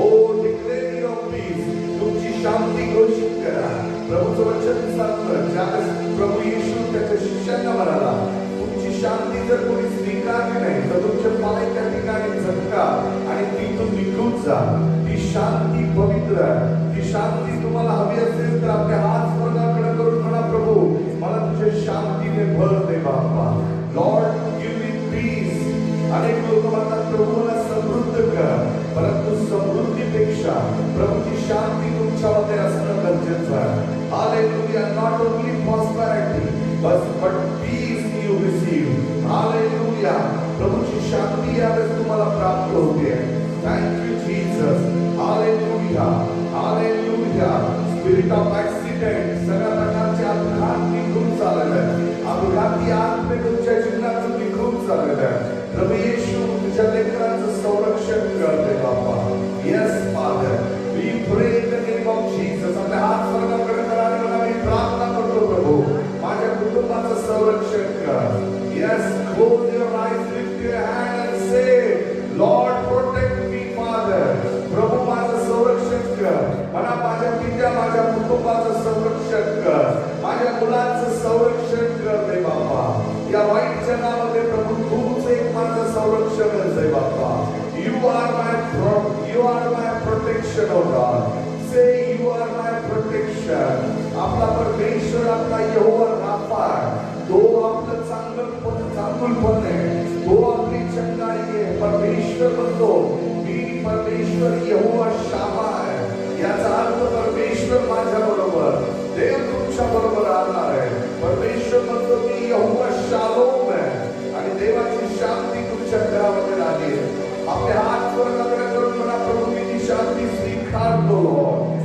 S2: ओ डिक्लेअर युअर पीस. तुमची शांती घोषित करा. प्रभूचं वचन सांगतं, ज्यावेळेस प्रभू येशू त्याच्या शिष्यांना म्हणाला, तुमची शांती जर कोणी स्वीकारली नाही तर तुमचे पाय त्या ठिकाणी झटका आणि तिथून निघून जा. ती शांती पवित्र आहे. ती शांती तुम्हाला हवी असेल तर आपल्या हात स्वर्गाकडे करून म्हणा, प्रभू मला तुझ्या शांतीने भर दे बाप्पा. Lord give me peace. अनेक लोक म्हणतात, प्रभू मला समृद्ध कर, परंतु समृद्धीपेक्षा प्रभूची शांती तुमच्यामध्ये असणं गरजेचं आहे. Hallelujah. Not only prosperity but peace you receive. Hallelujah. प्रभूची शांती यावेळेस तुम्हाला प्राप्त होते. Thank you Jesus. Hallelujah. Hallelujah. Spirit of accident, सगळ्या प्रकारचे अपघात निघून चाललेले आहेत. अपघाती आत्मे तुमच्या जीवनातून निघून चाललेले आहेत. प्रभू येशू तुझ्या लेकरांचं संरक्षण करते बाबा. Yes Father, we pray in the name of Jesus. आपल्या हात स्वर्गाकडे करा आणि म्हणा, मी प्रार्थना करतो प्रभू माझ्या कुटुंबाचं संरक्षण कर. Yes, close your eyes, lift your hand and say, Lord protect me Father. प्रभू माझं संरक्षण कर. म्हणा, माझ्या पित्या माझ्या कुटुंबाचं संरक्षण कर. माझ्या मुलांचं संरक्षण कर रे बाबा. या वाईट जनामध्ये प्रभू तूच एक माझं संरक्षण आहे बाबा. You are my protection O God. Say you are my protection. आपला परमेश्वर, आपला यहोवा राफा सांभाळ, तो आपलं चांगुलपण आहे, तो आपली चंगाई आहे. परमेश्वर म्हणतो मी परमेश्वर यहोवा शामा आहे. याचा अर्थ परमेश्वर माझ्या बरोबर, देव तुमच्या बरोबर राहणार आहे. परमेश्वर म्हणतो मी यहोवा शालोम आहे आणि देवाची शांती तुमच्या घरामध्ये राहील. आपले हात वर करून म्हणा, प्रभू मी ती शांती स्वीकारतो.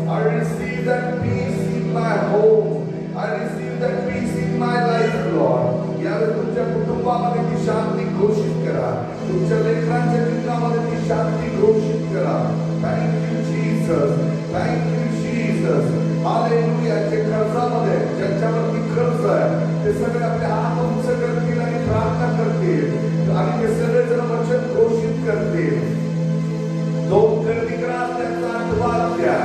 S2: I receive that peace in my home. I receive that peace in my life, Lord. यावेळी तुमच्या कुटुंबामध्ये ती शांती घोषित करा, तुमच्या लेकरांच्या जीवनामध्ये ती शांती घोषित करा. Thank you Jesus, thank you Jesus. Hallelujah. जे कर्जामध्ये ज्यांच्यावरती कर्ज आहे ते सगळे आपले हात उंच करतील आणि प्रार्थना करतील आणि ते सगळे जण वचन घोषित करतील. दोन कर्णिकरास त्यांचा आशीर्वाद द्या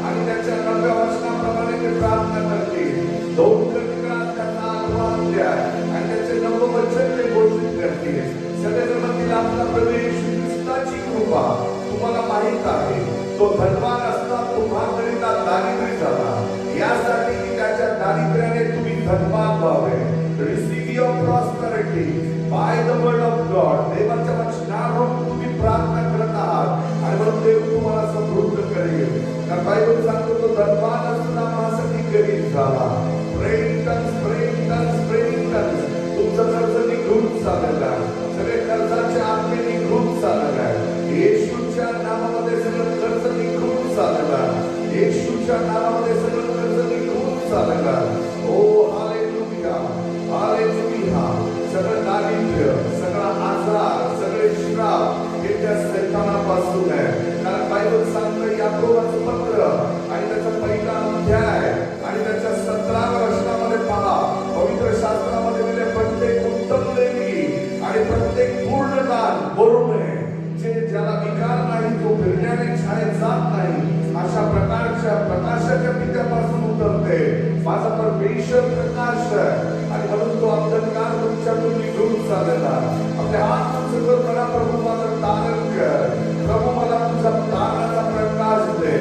S2: आणि त्याच्या 9व्या वचनाप्रमाणे ते प्रार्थना करतील. दोन कर्णिकरास त्यांचा आशीर्वाद द्या आणि त्याचे 9वं वचन ते घोषित करतील. सगळेजण म्हणतील आपला प्रभू येशू ख्रिस्ताची कृपा तुम्हाला माहित आहे, तो धनवान असता तुम्हाकरिता दारिद्र्य झाला, यासाठी की त्याच्या दारिद्र्याने तुम्ही धनवान व्हावे. Receive your prosperity by the word of God. देवाच्या वचनावरून तुम्ही प्रार्थना करत आहात आणि म्हणून देव तुम्हाला समृद्ध करेल. कारण बायबल सांगतो तो धनवान असताना माझ्यासाठी गरीब झाला. तुमचं कर्ज निघून चाललेलं आहे, सगळे कर्जाचे आत्मे निघून चाललेलं आहे. येशूच्या नावामध्ये सगळं कर्ज निघून चाललेलं आहे. येशूच्या नावामध्ये सगळं कर्ज निघून चाललेलं आहे. ओ हालेलुया, हालेलुया. सगळं दारिद्र्य, सगळा आजार, सगळे श्राप हे त्या शैतानापासून आहे. कारण बायबल सांगतं याकोबाचं पत्र आणि त्याचा पहिला अध्याय आणि त्याच्या 17व्या वचनामध्ये पहा, पवित्र शास्त्रामध्ये दिले प्रत्येक उत्तम देणगी आणि प्रत्येक पूर्ण दान वरून आहे, जे ज्याला विकार नाही, तो फिरण्याने छायेत जात नाही, अशा प्रकारच्या प्रकाशाच्या पित्यापासून उतरते. माझा परमेश्वर प्रकाश आहे आणि म्हणून तो अंधकार तुमच्यातून निघून चाललेला. आपल्या हात उंच करून म्हणा, प्रभू माझं तारण कर, प्रभू मला तुझा तारणाचा प्रकाश दे.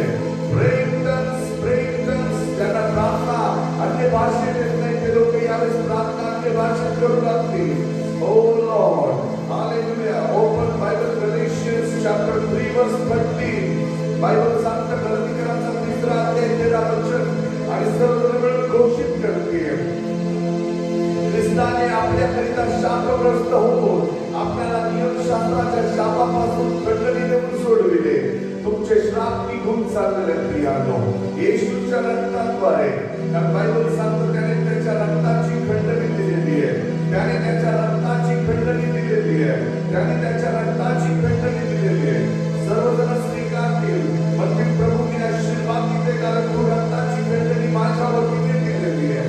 S2: ज्यांना प्रार्थना अन्य भाषेत येत नाही ते लोक यावेळेस प्रार्थना अन्य भाषेत करू लागतील. O Lord, hallelujah. Open Bible Galatians chapter 3 verse 13. Bible सांगतं गलातिकरांचा 3रा अध्याय 13 वचन आणि सर्वजण मिळून घोषित करतील, ख्रिस्ताने आपल्याकरिता शापग्रस्त होऊन आपल्याला नियमशास्त्राच्या शापापासून खंडणी देऊन सोडविले. तुमचे श्राप निघून चाललेले प्रियानो येशूच्या रक्ताद्वारे. कारण बायबल सांगतो त्याने त्याच्या रक्ताची खंडणी दिलेली आहे, त्याने त्याच्या रक्ताची खंडणी दिलेली आहे, त्याने त्याच्या रक्ताची खंडणी दिलेली आहे. सर्वजण स्वीकारतील, म्हणतील प्रभू मी आशीर्वाद देते कारण तू रक्ताची खंडणी माझ्यावर दिलेली आहे.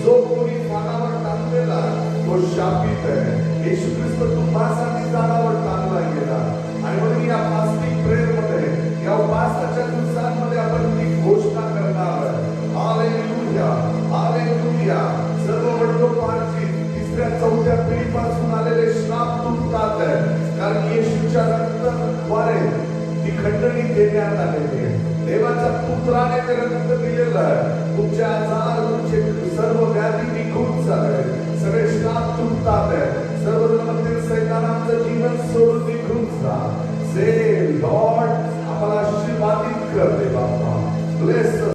S2: जो कोणी झाडावर टांगलेला तो शापित आहे. येशू ख्रिस्त तुम्हासाठी झाडावर टांगला गेला आणि म्हणून या फास्टिंग प्रेयर मध्ये, या उपासनाच्या दिवसांमध्ये आपण ती घोषणा करणार आहोत. Hallelujah, hallelujah. सर्व वडलोपार्जित 3ऱ्या 4थ्या पिढीपासून आलेले श्राप तुटतात आहे, कारण येशूच्या रक्ताद्वारे ती खंडणी देण्यात आलेली आहे. देवाच्या पुत्राने ते रक्त दिलेलं आहे. तुमचे आजार, तुमचे सर्व व्याधी निघून चालले, सगळे श्राप तुटतात आहे. सर्वजण म्हणतील सैतानाचं जीवन सोडून निघून जा. से लॉर्ड आम्हाला आशीर्वादित कर दे बाबा. ब्लेस